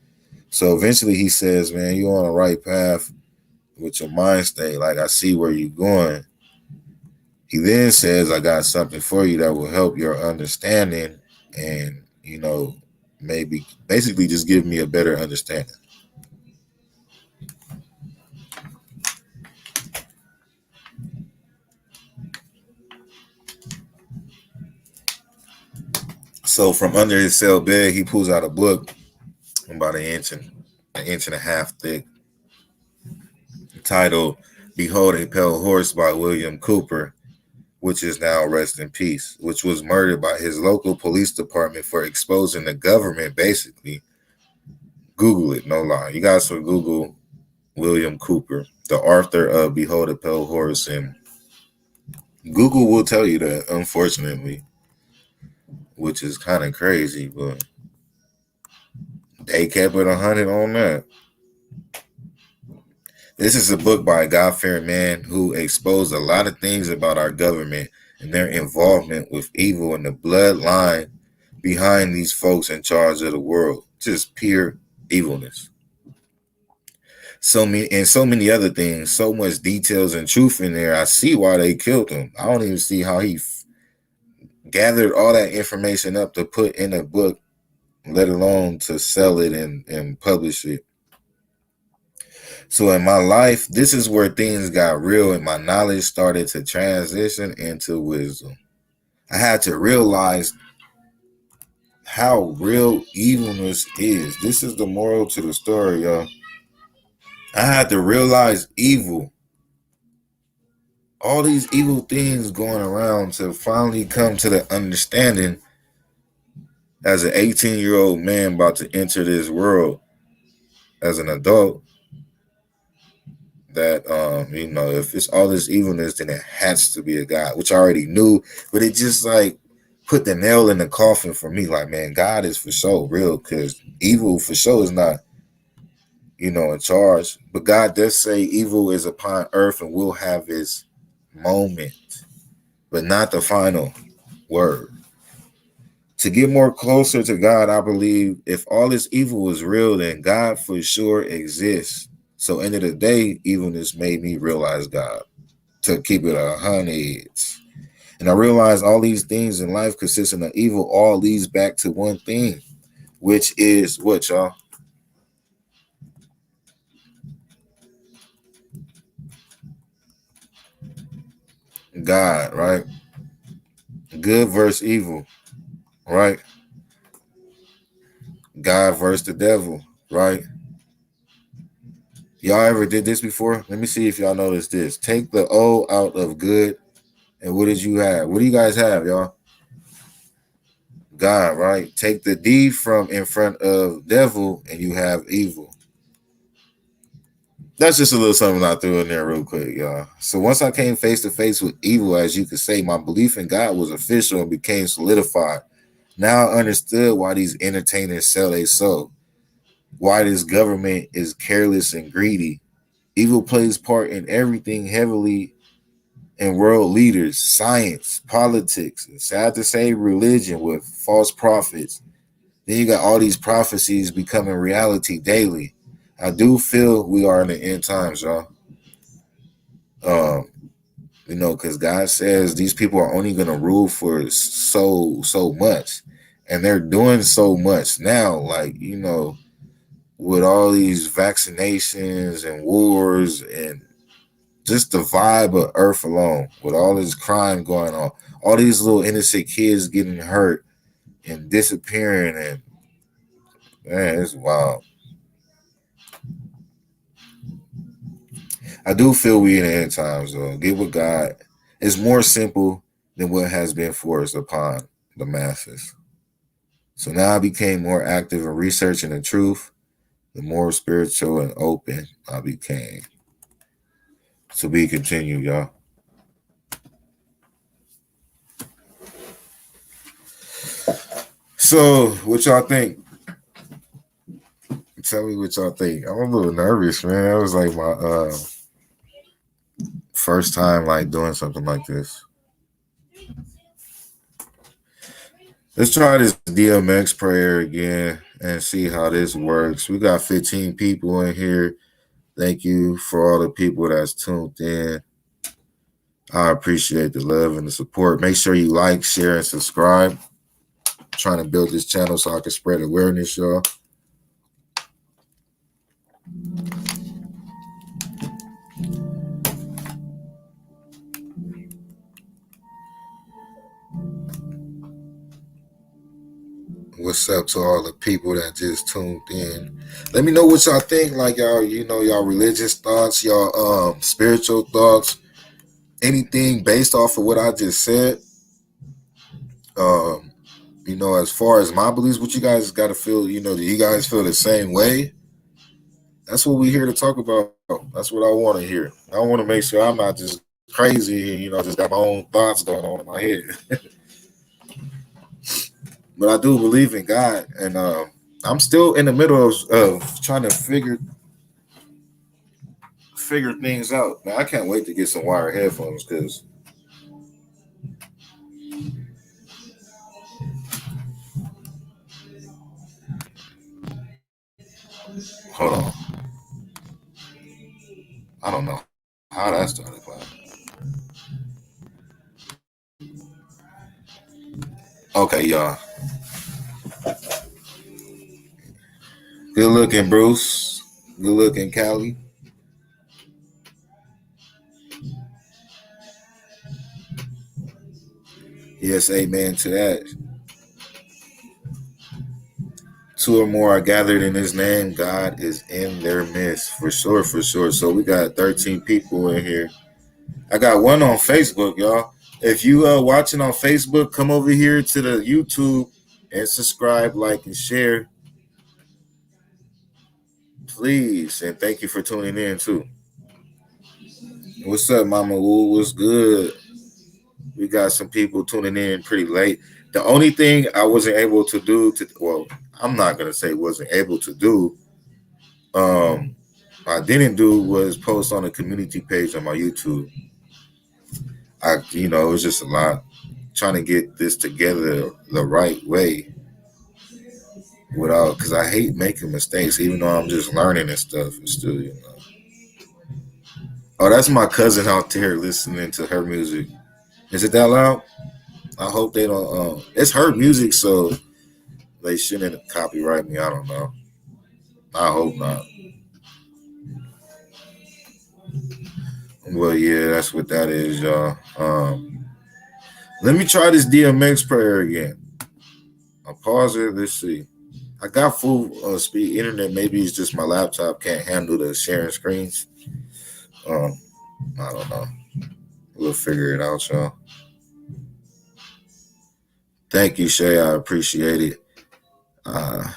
S1: So eventually he says, man, you're on the right path with your mind state. Like, I see where you're going. He then says, I got something for you that will help your understanding and, maybe basically just give me a better understanding. So from under his cell bed, he pulls out a book about an inch and a half thick, titled Behold a Pale Horse by William Cooper, which is now rest in peace, which was murdered by his local police department for exposing the government, basically. Google it, no lie. You guys will Google William Cooper, the author of Behold a Pale Horse, and Google will tell you that, unfortunately, which is kind of crazy, but they kept it 100 on that. This is a book by a God-fearing man who exposed a lot of things about our government and their involvement with evil and the bloodline behind these folks in charge of the world. Just pure evilness. So many other things, so much details and truth in there. I see why they killed him. I don't even see how he gathered all that information up to put in a book, let alone to sell it and publish it. So in my life, this is where things got real and my knowledge started to transition into wisdom. I had to realize how real evilness is. This is the moral to the story, y'all. I had to realize evil. All these evil things going around to finally come to the understanding as an 18-year-old man about to enter this world as an adult that if it's all this evilness, then it has to be a God, which I already knew, but it just like put the nail in the coffin for me. Like, man, God is for sure real, because evil for sure is not in charge, but God does say evil is upon earth and will have its moment, but not the final word. To get more closer to God, I believe if all this evil is real, then God for sure exists. So end of the day, evilness made me realize God, to keep it 100. And I realized all these things in life consisting of evil all leads back to one thing, which is what, y'all? God, right? Good versus evil, right? God versus the devil, right? Y'all ever did this before? Let me see if y'all noticed this. Take the O out of good, and what did you have? What do you guys have, y'all? God, right? Take the D from in front of devil, and you have evil. That's just a little something I threw in there real quick, y'all. So once I came face to face with evil, as you could say, my belief in God was official and became solidified. Now I understood why these entertainers sell their soul, why this government is careless and greedy. Evil plays part in everything heavily in world leaders, science, politics, and sad to say, religion with false prophets. Then you got all these prophecies becoming reality daily. I do feel we are in the end times, y'all. Um, because God says these people are only going to rule for so much, and they're doing so much now. Like with all these vaccinations and wars and just the vibe of Earth alone, with all this crime going on, all these little innocent kids getting hurt and disappearing, and man, it's wild. I do feel we in the end times though. Get with God. It's more simple than what has been forced upon the masses. So now I became more active in researching the truth, the more spiritual and open I became. To be continued, y'all. So, what y'all think? Tell me what y'all think. I'm a little nervous, man. That was like my first time like doing something like this. Let's try this DMX prayer again and see how this works. We got 15 people in here. Thank you for all the people that's tuned in. I appreciate the love and the support. Make sure you like, share, and subscribe. I'm trying to build this channel so I can spread awareness, y'all. What's up to all the people that just tuned in? Let me know what y'all think. Like y'all, y'all religious thoughts, y'all spiritual thoughts, anything based off of what I just said. Um, as far as my beliefs, what you guys gotta feel, do you guys feel the same way? That's what we're here to talk about. That's what I want to hear. I want to make sure I'm not just crazy and, just got my own thoughts going on in my head. But I do believe in God, and I'm still in the middle of trying to figure things out. Man, I can't wait to get some wired headphones because hold on, I don't know how that started playing. Okay, y'all. Good looking, Bruce. Good looking, Callie. Yes, amen to that. Two or more are gathered in his name. God is in their midst. For sure, for sure. So we got 13 people in here. I got one on Facebook, y'all. If you watching on Facebook, come over here to the YouTube and subscribe, like, and share. Please. And thank you for tuning in too. What's up, Mama Woo? What's good? We got some people tuning in pretty late. The only thing I wasn't able to do I'm not gonna say wasn't able to do. I didn't do was post on a community page on my YouTube. It was just a lot trying to get this together the right way without, because I hate making mistakes, even though I'm just learning and stuff. And still. Oh, that's my cousin out there listening to her music. Is it that loud? I hope they don't. It's her music, so they shouldn't copyright me. I don't know. I hope not. Well, yeah, that's what that is, y'all. Let me try this DMX prayer again. I'll pause it. Let's see. I got full speed internet. Maybe it's just my laptop can't handle the sharing screens. Um, I don't know. We'll figure it out, y'all. Thank you, Shay. I appreciate it. Uh,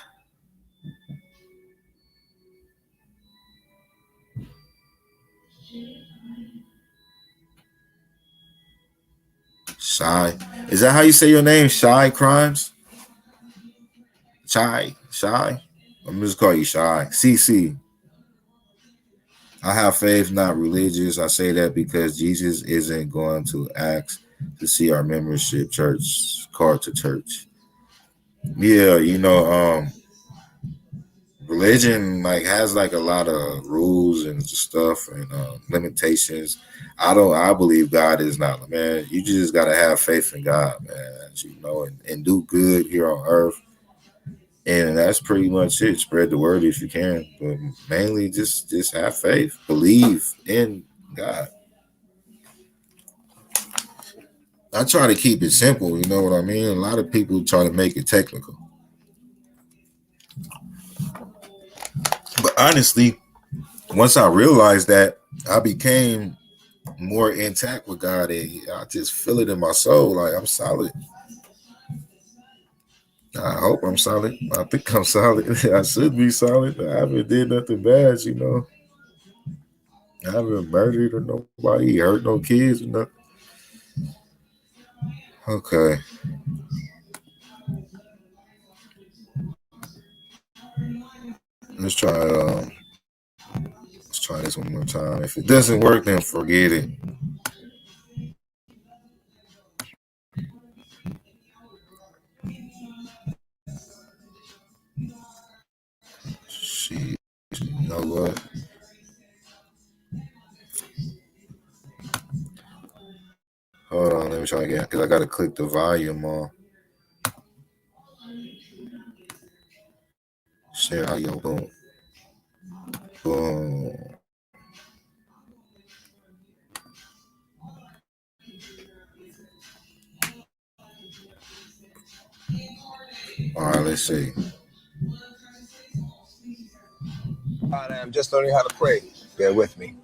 S1: Shy. Is that how you say your name? Shy Crimes? Shy. I'm just call you Shy. CC. I have faith, not religious. I say that because Jesus isn't going to ask to see our membership church card to church. Yeah, religion like has like a lot of rules and stuff and limitations. I believe God is not, man. You just gotta have faith in God, man. And do good here on earth. And that's pretty much it. Spread the word if you can, but mainly just have faith, believe in God. I try to keep it simple, you know what I mean? A lot of people try to make it technical. But honestly, once I realized that, I became more intact with God, and I just feel it in my soul. Like I'm solid. I hope I'm solid. I think I'm solid. I should be solid. I haven't did nothing bad. I haven't murdered or nobody, hurt no kids or nothing. Okay. Let's try let's try this one more time. If it doesn't work, then forget it. Shit. You know what? Hold on, let me try again because I gotta click the volume on. Share audio. Boom. Boom. All right, let's see.
S3: I'm just learning how to pray. Bear with me.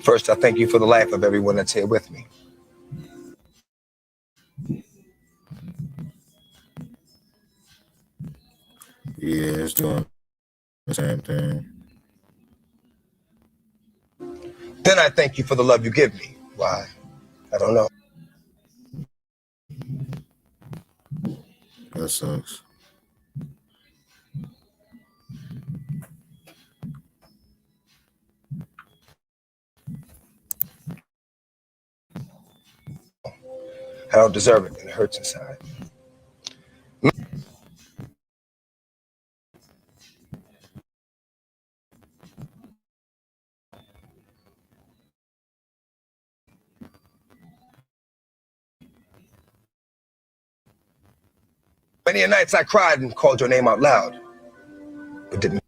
S3: First, I thank you for the life of everyone that's here with me.
S1: Yeah, it's doing the same thing.
S3: Then I thank you for the love you give me. Why? I don't know.
S1: That sucks.
S3: I don't deserve it, and it hurts inside. Many a nights I cried and called your name out loud, but didn't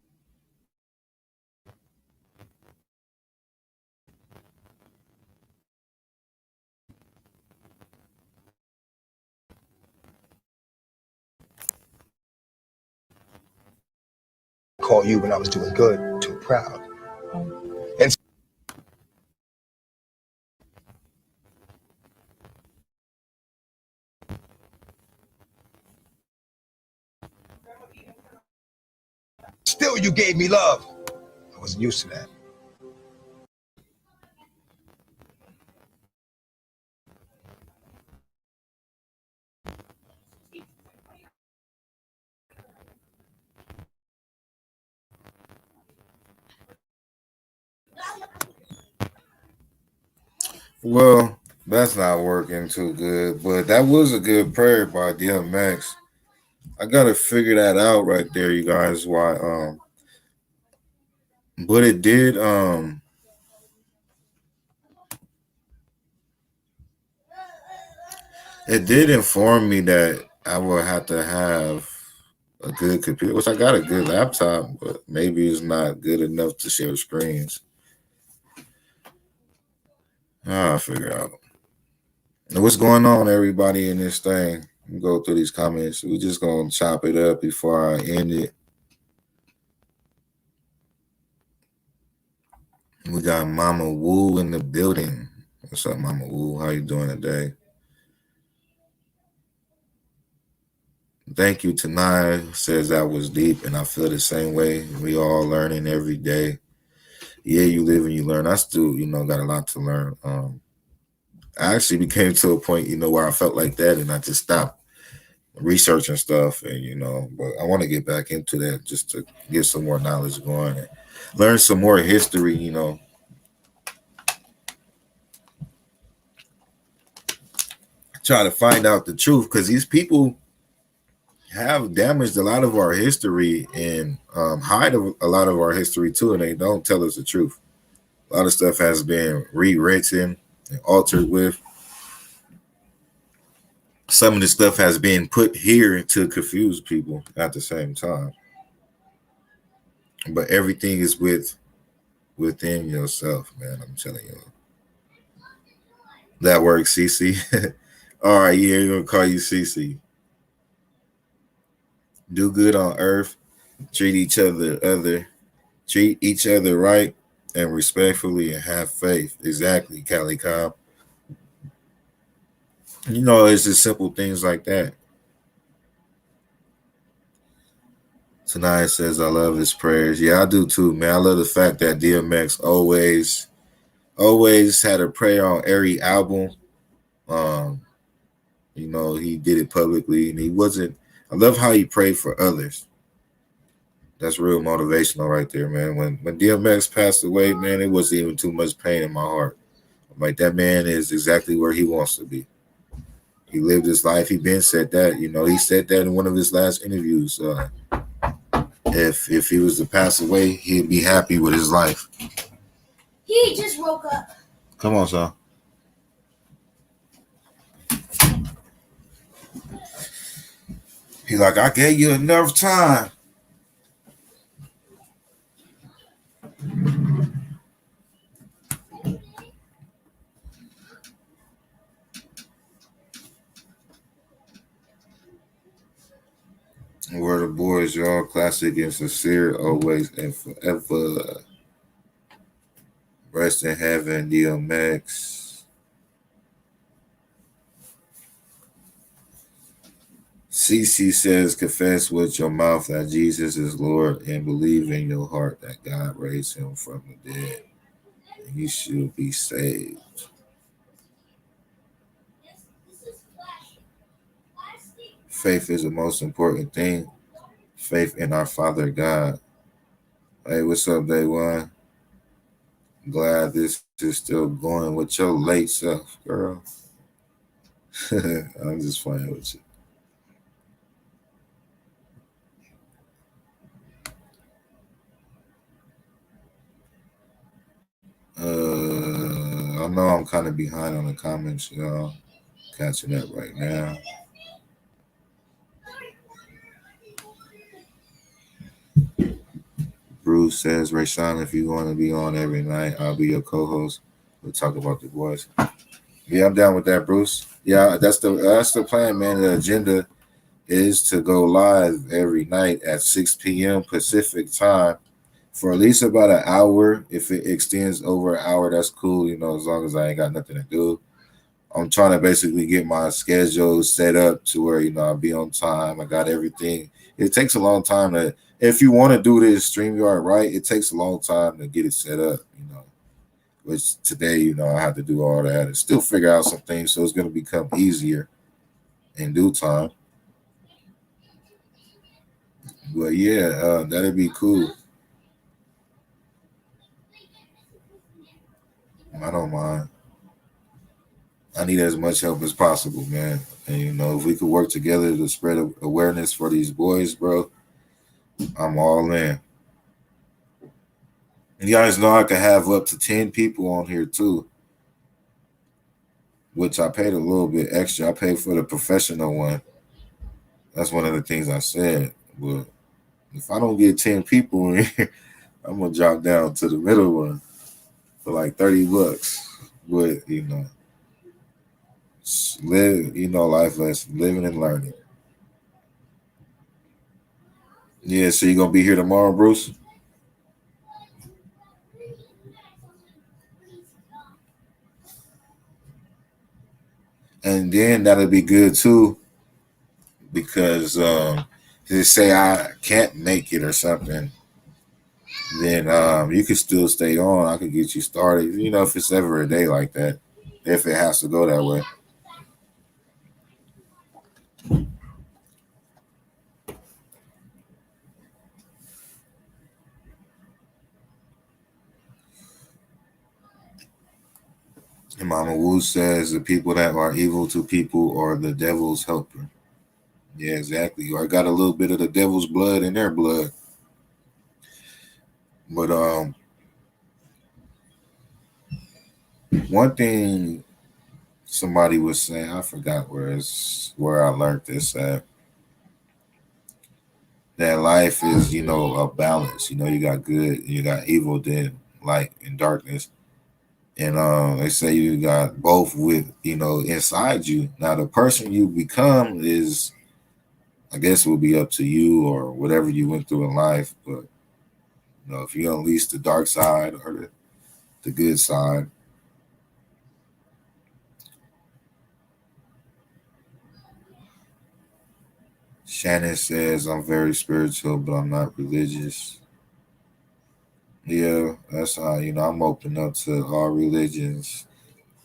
S3: call you when I was doing good, too proud. And still you gave me love. I wasn't used to that.
S1: Well, that's not working too good, but that was a good prayer by DMX. I gotta figure that out right there, you guys. Why? But it did inform me that I will have to have a good computer, which I got a good laptop, but maybe it's not good enough to share screens. I'll figure out. What's going on, everybody, in this thing? Go through these comments. We just gonna chop it up before I end it. We got Mama Woo in the building. What's up, Mama Wu? How you doing today? Thank you. Tanai says that was deep, and I feel the same way. We all learning every day. Yeah, you live and you learn. I still, got a lot to learn. I actually became to a point, where I felt like that, and I just stopped researching stuff, and but I want to get back into that just to get some more knowledge going and learn some more history. Try to find out the truth because these people have damaged a lot of our history and hide a lot of our history too, and they don't tell us the truth. A lot of stuff has been rewritten and altered with. Some of the stuff has been put here to confuse people at the same time. But everything is within yourself, man. I'm telling you. That works, CC. All right, yeah, we're gonna call you CC. Do good on earth, treat each other right and respectfully and have faith. Exactly, Cali Cobb. It's just simple things like that. Tonight says I love his prayers. Yeah, I do too, man. I love the fact that DMX always had a prayer on every album. Um, he did it publicly and he wasn't I love how he prayed for others. That's real motivational right there, man. When DMX passed away, man, it wasn't even too much pain in my heart. I'm like, that man is exactly where he wants to be. He lived his life. He been said that, he said that in one of his last interviews. If he was to pass away, he'd be happy with his life.
S4: He just woke up.
S1: Come on, son. He's like, I gave you enough time. We're the boys, y'all. Classic and sincere, always and forever. Rest in heaven, DMX. CC says, confess with your mouth that Jesus is Lord and believe in your heart that God raised him from the dead. And you should be saved. Faith is the most important thing. Faith in our Father God. Hey, what's up, Day One? Glad this is still going with your late self, girl. I'm just playing with you. I know I'm kind of behind on the comments, y'all. Catching up right now. Bruce says, Rayshon, if you want to be on every night, I'll be your co-host. We'll talk about the boys. Yeah, I'm down with that, Bruce. Yeah, that's the plan, man. The agenda is to go live every night at 6 p.m. Pacific time for at least about an hour. If it extends over an hour, that's cool, as long as I ain't got nothing to do. I'm trying to basically get my schedule set up to where, I'll be on time. I got everything. It takes a long time if you want to do this StreamYard right, it takes a long time to get it set up, which today, I have to do all that and still figure out some things. So it's going to become easier in due time. But yeah, that'd be cool. I don't mind. I need as much help as possible, man. And if we could work together to spread awareness for these boys, bro, I'm all in. And you guys know I could have up to 10 people on here too, which I paid a little bit extra. I paid for the professional one. That's one of the things I said. But if I don't get 10 people in here, I'm gonna drop down to the middle one for like $30. But live, life lesson, living and learning. Yeah, so you gonna be here tomorrow, Bruce? And then that'll be good too, because just say I can't make it or something, then you could still stay on. I could get you started. You know, if it's ever a day like that, if it has to go that way. And Mama Wu says the people that are evil to people are the devil's helper. Yeah, exactly. I got a little bit of the devil's blood in their blood. But one thing somebody was saying, I forgot where I learned this at. That life is, a balance. You got good, you got evil, then light and darkness. And they say you got both with, inside you. Now the person you become is, I guess, will be up to you or whatever you went through in life. But if you unleash the dark side or the good side. Shannon says, I'm very spiritual, but I'm not religious. Yeah, that's how, I'm open up to all religions.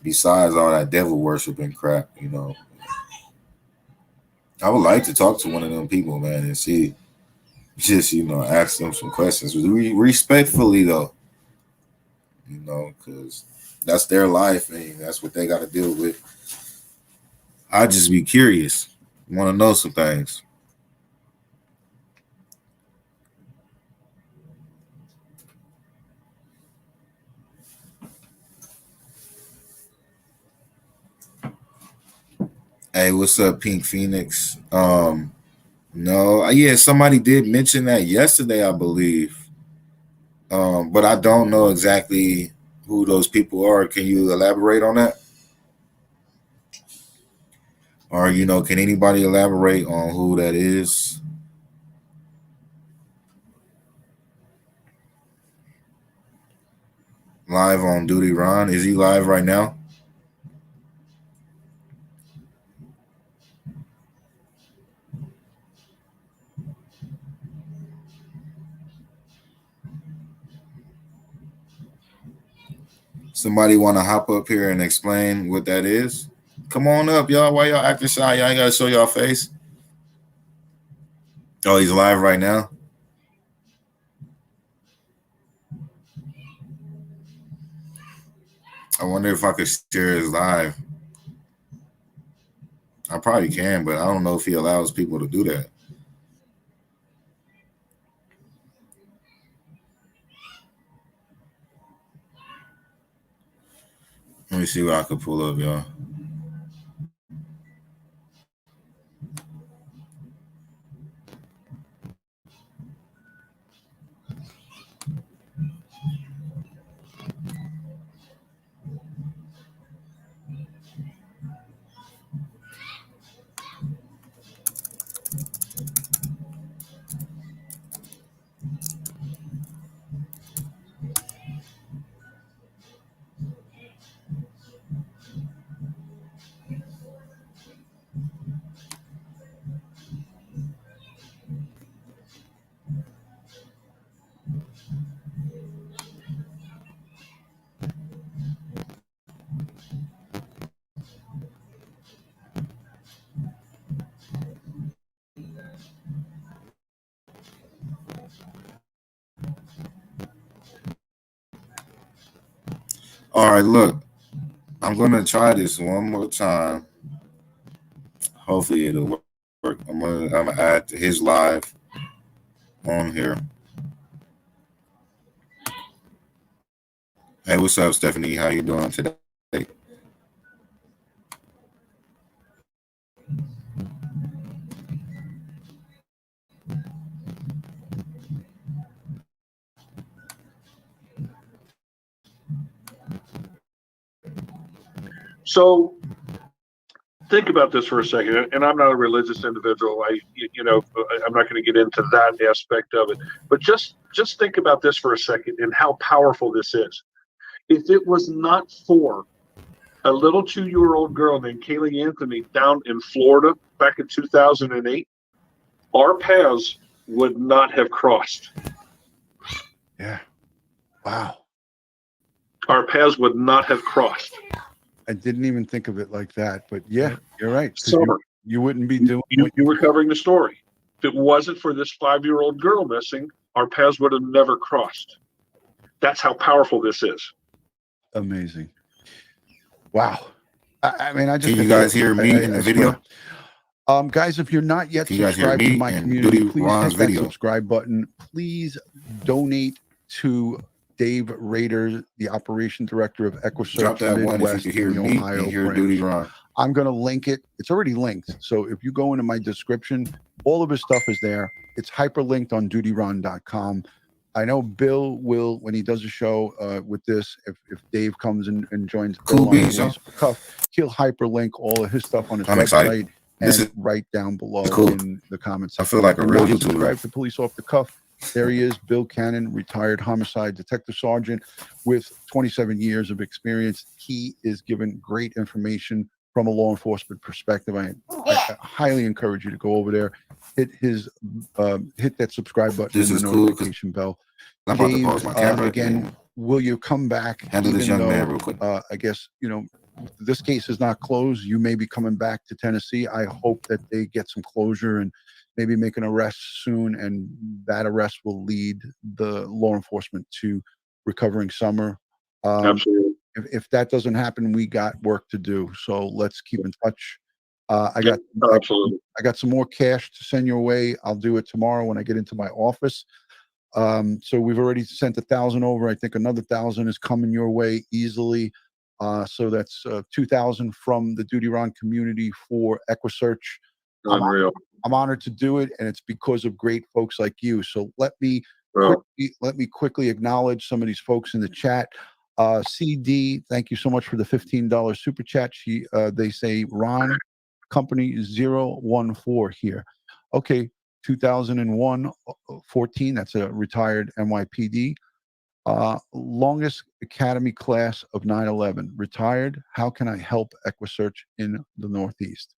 S1: Besides all that devil worshiping crap. I would like to talk to one of them people, man, and see, just, ask them some questions. Respectfully, though, because that's their life and that's what they got to deal with. I just be curious, want to know some things. Hey, what's up, Pink Phoenix? No, yeah, somebody did mention that yesterday, I believe. But I don't know exactly who those people are. Can you elaborate on that? Or, can anybody elaborate on who that is? Live on duty, Ron. Is he live right now? Somebody want to hop up here and explain what that is? Come on up, y'all. Why y'all acting shy? Y'all ain't got to show y'all face. Oh, he's live right now? I wonder if I could share his live. I probably can, but I don't know if he allows people to do that. Let me see what I can pull up, y'all. All right, look. I'm gonna try this one more time. Hopefully it'll work. I'm gonna add his live on here. Hey, what's up, Stephanie? How you doing today?
S5: So think about this for a second, and I'm not a religious individual. I'm not going to get into that aspect of it, but just think about this for a second and how powerful this is. If it was not for a little 2-year-old girl named Kaylee Anthony down in Florida back in 2008, our paths would not have crossed.
S6: Yeah. Wow.
S5: Our paths would not have crossed.
S6: I didn't even think of it like that, but yeah, you're right. 'Cause
S5: Summer,
S6: you wouldn't be doing
S5: you were covering the story. If it wasn't for this 5-year-old girl missing, our paths would have never crossed. That's how powerful this is.
S6: amazing. Wow. I mean, I just
S1: Can you guys hear me in the video?
S6: Guys, if you're not yet
S1: Can you guys hear
S6: subscribed to
S1: me
S6: my
S1: and
S6: community,
S1: Duty
S6: please
S1: Ron's
S6: hit that
S1: video?
S6: subscribe button. Please donate to Dave Rader, the operation director of
S1: Drop
S6: EquiSearch
S1: that one if you
S6: Midwest
S1: can hear
S6: in the
S1: me
S6: Ohio
S1: and hear
S6: branch.
S1: Duty Ron.
S6: I'm going to link it. It's already linked. So if you go into my description, all of his stuff is there. It's hyperlinked on dutyron.com. I know Bill will, when he does a show with this, if Dave comes and joins
S1: Cool
S6: Bill on
S1: beans,
S6: the Police Cuff, he'll hyperlink all of his stuff on his
S1: I'm
S6: website
S1: excited. This
S6: and
S1: is
S6: right down below
S1: cool.
S6: in the comments.
S1: I feel like a
S6: If
S1: real
S6: you're not
S1: YouTuber.
S6: subscribed to Police Off the Cuff, there he is, Bill Cannon, retired homicide detective sergeant with 27 years of experience. He is giving great information from a law enforcement perspective. I highly encourage you to go over there, hit that subscribe button
S1: This
S6: and
S1: is
S6: the
S1: cool, 'cause
S6: notification bell.
S1: I'm about to
S6: Dave,
S1: pause my camera
S6: again,
S1: and
S6: will you come back?
S1: handle this
S6: even
S1: young man
S6: though,
S1: real quick.
S6: I guess, this case is not closed. You may be coming back to Tennessee. I hope that they get some closure and maybe make an arrest soon, and that arrest will lead the law enforcement to recovering Summer.
S5: Absolutely.
S6: If that doesn't happen, we got work to do. So let's keep in touch. I got some more cash to send your way. I'll do it tomorrow when I get into my office. So we've already sent 1,000 over. I think another 1,000 is coming your way easily. So that's 2,000 from the Duty Ron community for EquiSearch.
S5: Unreal.
S6: I'm honored to do it, and it's because of great folks like you. So let me quickly acknowledge some of these folks in the chat. CD, thank you so much for the $15 super chat. They say Ron Company 014 here. Okay, 2001 14. That's a retired NYPD. Longest academy class of 9/11. Retired. How can I help EquiSearch in the Northeast?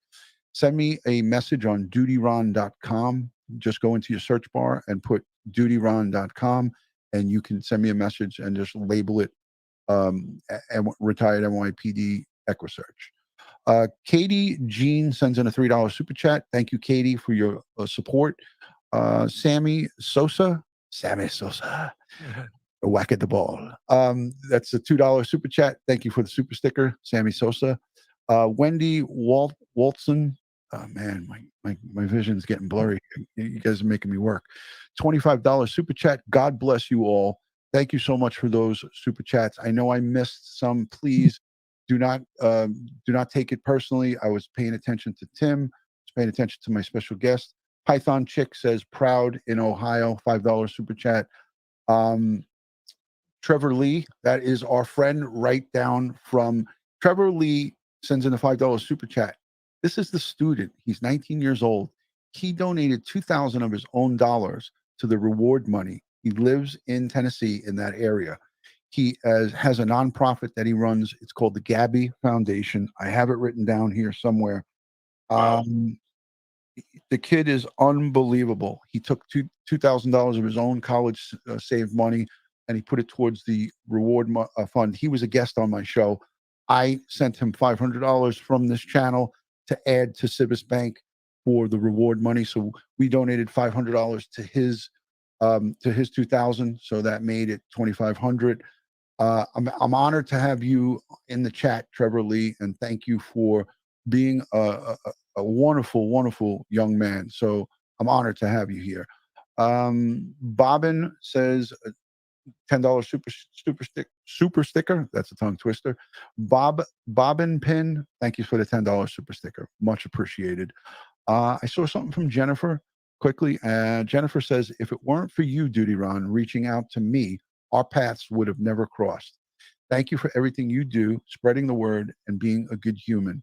S6: Send me a message on dutyron.com. Just go into your search bar and put dutyron.com, and you can send me a message and just label it retired NYPD EquiSearch. Katie Jean sends in a $3 super chat. Thank you, Katie, for your support. Sammy Sosa, a whack at the ball. That's a $2 super chat. Thank you for the super sticker, Sammy Sosa. Wendy Walton. Oh man, my vision's getting blurry. You guys are making me work. $25 super chat. God bless you all. Thank you so much for those super chats. I know I missed some. Please do not take it personally. I was paying attention to Tim. I was paying attention to my special guest. Python Chick says proud in Ohio. $5 super chat. Trevor Lee, that is our friend right down from Trevor Lee, sends in a $5 super chat. This is the student. He's 19 years old. He donated 2,000 of his own dollars to the reward money. He lives in Tennessee in that area. He has a nonprofit that he runs. It's called the Gabby Foundation. I have it written down here somewhere.
S5: Wow.
S6: The kid is unbelievable. He took $2,000 of his own college saved money, and he put it towards the reward fund. He was a guest on my show. I sent him $500 from this channel to add to Civis Bank for the reward money. So we donated $500 to his 2,000. So that made it 2,500. I'm honored to have you in the chat, Trevor Lee, and thank you for being a wonderful, wonderful young man. So I'm honored to have you here. Bobbin says $10 super sticker. That's a tongue twister. Bobbin Pin, thank you for the $10 super sticker. Much appreciated. I saw something from Jennifer quickly. Jennifer says, if it weren't for you, Duty Ron, reaching out to me, our paths would have never crossed. Thank you for everything you do, spreading the word, and being a good human.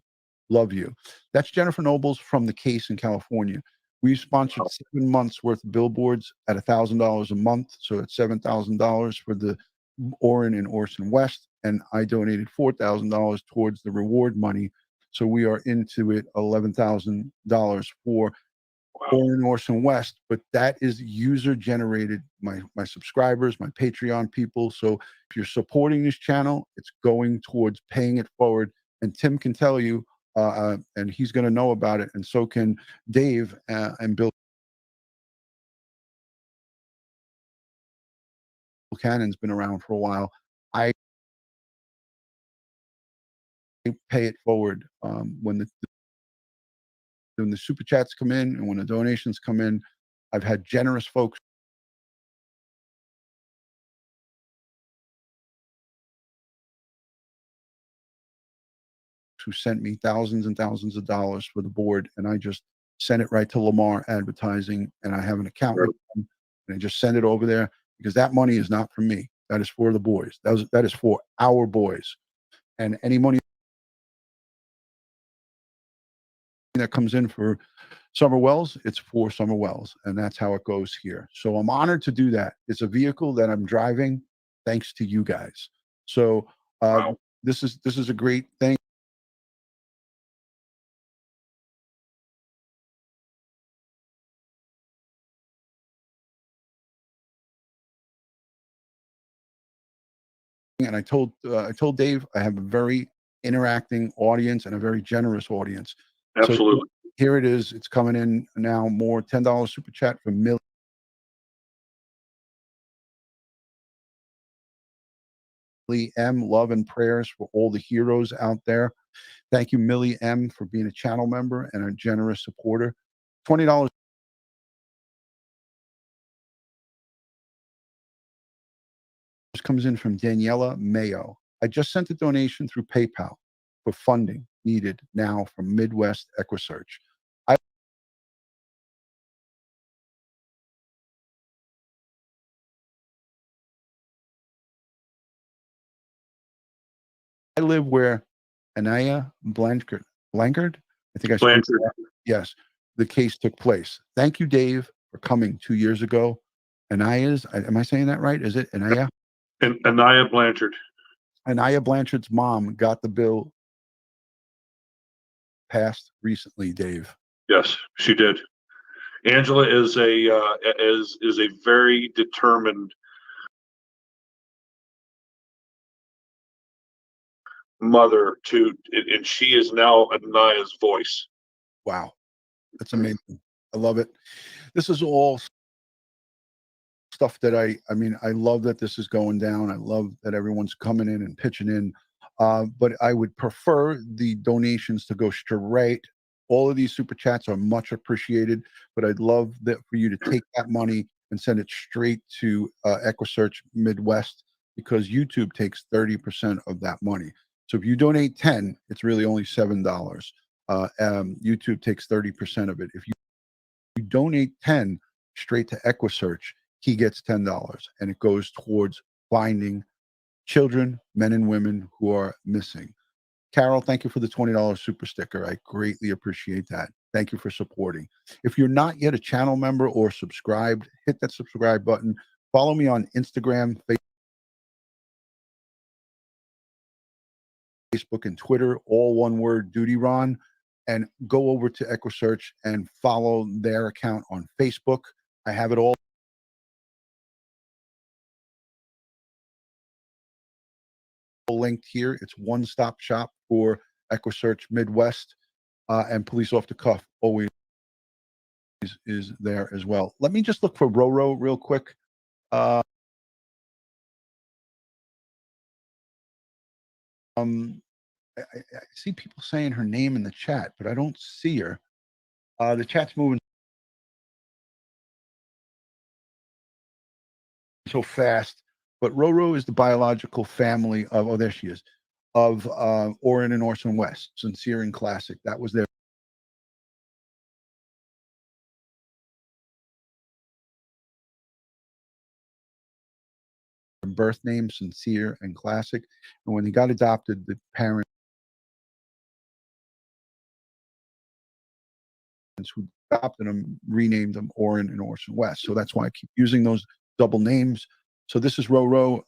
S6: Love you. That's Jennifer Nobles from The Case in California. We've sponsored 7 months worth of billboards at $1,000 a month. So it's $7,000 for the Orrin and Orson West. and I donated $4,000 towards the reward money. So we are into it $11,000 for Orrin Orson West, but that is user generated, my subscribers, my Patreon people. So if you're supporting this channel, it's going towards paying it forward. And Tim can tell you, and he's going to know about it, and so can Dave and Bill Cannon's been around for a while. I pay it forward when the super chats come in and when the donations come in. I've had generous folks who sent me thousands and thousands of dollars for the board, and I just sent it right to Lamar Advertising, and I have an account with them, and I just send it over there because that money is not for me. That is for the boys. That is for our boys, and any money that comes in for Summer Wells, it's for Summer Wells, and that's how it goes here. So I'm honored to do that. It's a vehicle that I'm driving thanks to you guys. So this is a great thing. And I told Dave I have a very interacting audience and a very generous audience.
S5: Absolutely.
S6: So here it is. It's coming in now. More $10 super chat from Millie M. Love and prayers for all the heroes out there. Thank you, Millie M, for being a channel member and a generous supporter. $20 comes in from Daniela Mayo. I just sent a donation through PayPal for funding needed now from Midwest EquiSearch. I live where Anaya Blanchard, I think I spoke to that. Yes, the case took place. Thank you, Dave, for coming 2 years ago. Anaya's, am I saying that right? Is it Anaya?
S5: And Anaya Blanchard.
S6: Anaya Blanchard's mom got the bill passed recently, Dave.
S5: Yes, she did. Angela is a very determined mother and she is now Anaya's voice.
S6: Wow, that's amazing. I love it. This is all stuff that I mean, I love that this is going down. I love that everyone's coming in and pitching in. But I would prefer the donations to go straight. All of these super chats are much appreciated, but I'd love that for you to take that money and send it straight to EquiSearch Midwest, because YouTube takes 30% of that money. So if you donate 10, it's really only $7. YouTube takes 30% of it. If you donate 10 straight to EquiSearch, he gets $10, and it goes towards finding children, men and women who are missing. Carol, thank you for the $20 super sticker. I greatly appreciate that. Thank you for supporting. If you're not yet a channel member or subscribed, hit that subscribe button. Follow me on Instagram, Facebook, and Twitter, all one word, Duty Ron, and go over to EquiSearch and follow their account on Facebook. I have it all linked here. It's one-stop shop for EquiSearch Midwest, and Police Off the Cuff always is there as well. Let me just look for Roro real quick. I see people saying her name in the chat, but I don't see her. The chat's moving so fast. But Roro is the biological family of, oh, there she is, of Orrin and Orson West, Sincere and Classic. That was their birth name, Sincere and Classic. And when he got adopted, the parents who adopted him renamed him Orrin and Orson West. So that's why I keep using those double names. So this is Roro,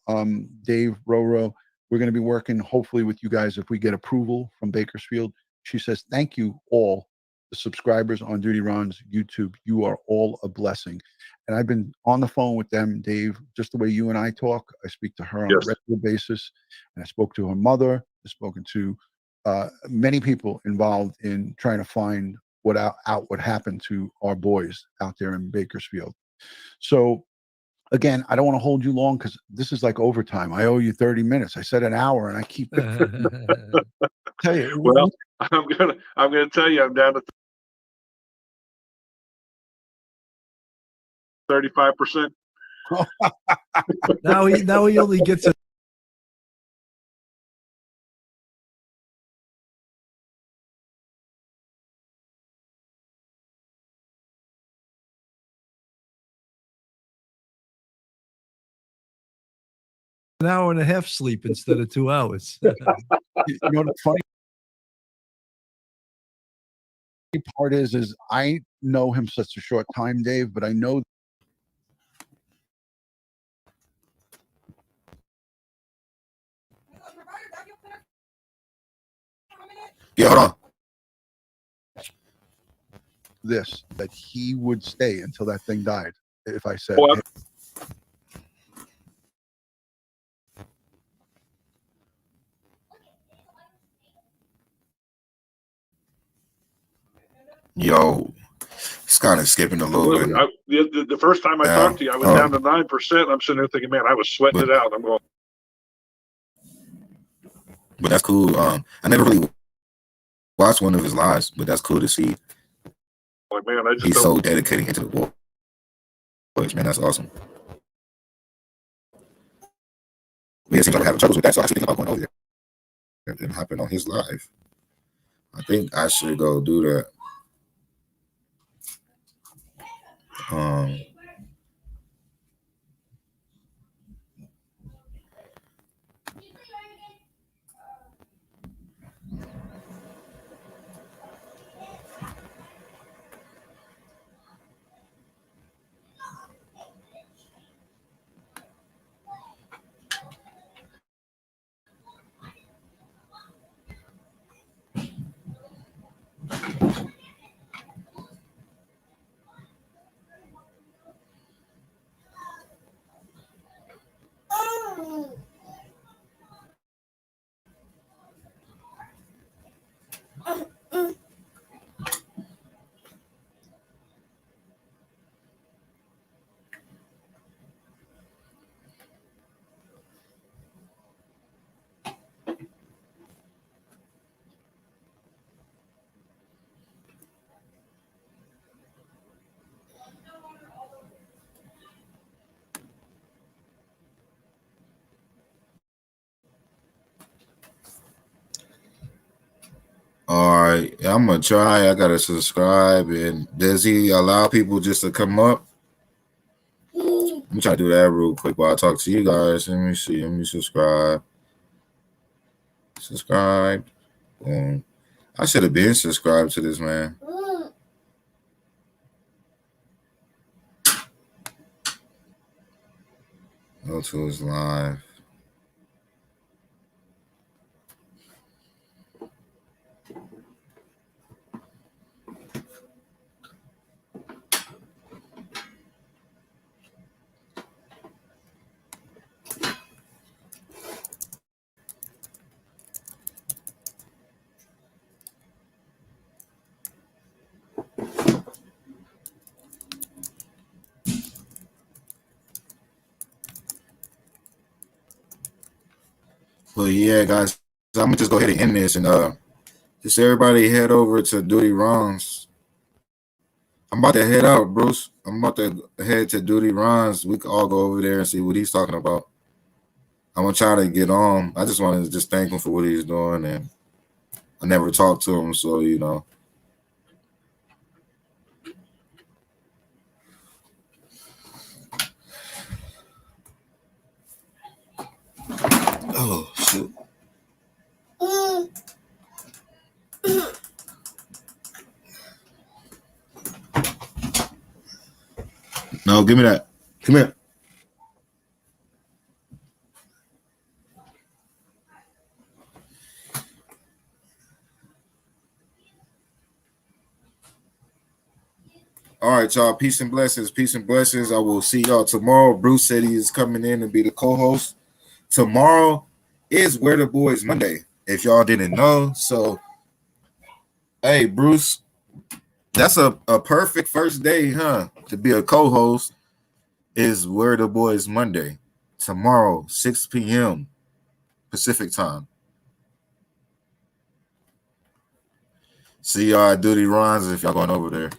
S6: Dave Roro. We're going to be working hopefully with you guys if we get approval from Bakersfield. She says, thank you all, the subscribers on Duty Ron's YouTube. You are all a blessing. And I've been on the phone with them, Dave, just the way you and I talk. I speak to her on a regular basis. And I spoke to her mother. I've spoken to many people involved in trying to find what happened to our boys out there in Bakersfield. So again, I don't want to hold you long because this is like overtime. I owe you 30 minutes. I said an hour and I keep tell you.
S5: Well, I'm gonna tell you, I'm down to 35%.
S7: Now he only gets a an hour and a half sleep instead of 2 hours.
S6: You know, the funny part is I know him such a short time, Dave, but I know
S1: Yeah, hold on.
S6: this, that he would stay until that thing died. If I said,
S5: Well,
S1: Yo, it's kind of skipping a little bit.
S5: The first time I talked to you, I was down to 9%. I'm sitting there thinking, man, I was sweating it out. I'm going,
S1: but that's cool. I never really watched one of his lives, but that's cool to see.
S5: like, man, I just
S1: He's
S5: don't.
S1: so dedicated into the war. Man, that's awesome. But it seems like I'm having troubles with that, so I should think about going over there and hopping on his live. I think I should go do that. All right, I'm gonna try. I gotta subscribe. And does he allow people just to come up? Let me try to do that real quick while I talk to you guys. Let me see. Let me subscribe. Subscribe. Boom. I should have been subscribed to this man. Go to his live. But yeah, guys, I'm gonna just go ahead and end this and just everybody head over to Duty Ron's. I'm about to head out, Bruce. I'm about to head to Duty Ron's. We can all go over there and see what he's talking about. I'm gonna try to get on. I just wanted to just thank him for what he's doing, and I never talked to him, so you know. Oh shoot. No, give me that. Come here. All right, y'all. Peace and blessings. Peace and blessings. I will see y'all tomorrow. Bruce said he is coming in to be the co-host. Tomorrow is Where the Boys Monday, if y'all didn't know. So, hey, Bruce, that's a perfect first day, huh? To be a co-host is Where the Boys Monday. Tomorrow, 6 p.m. Pacific time. See y'all at Duty Runs if y'all going over there.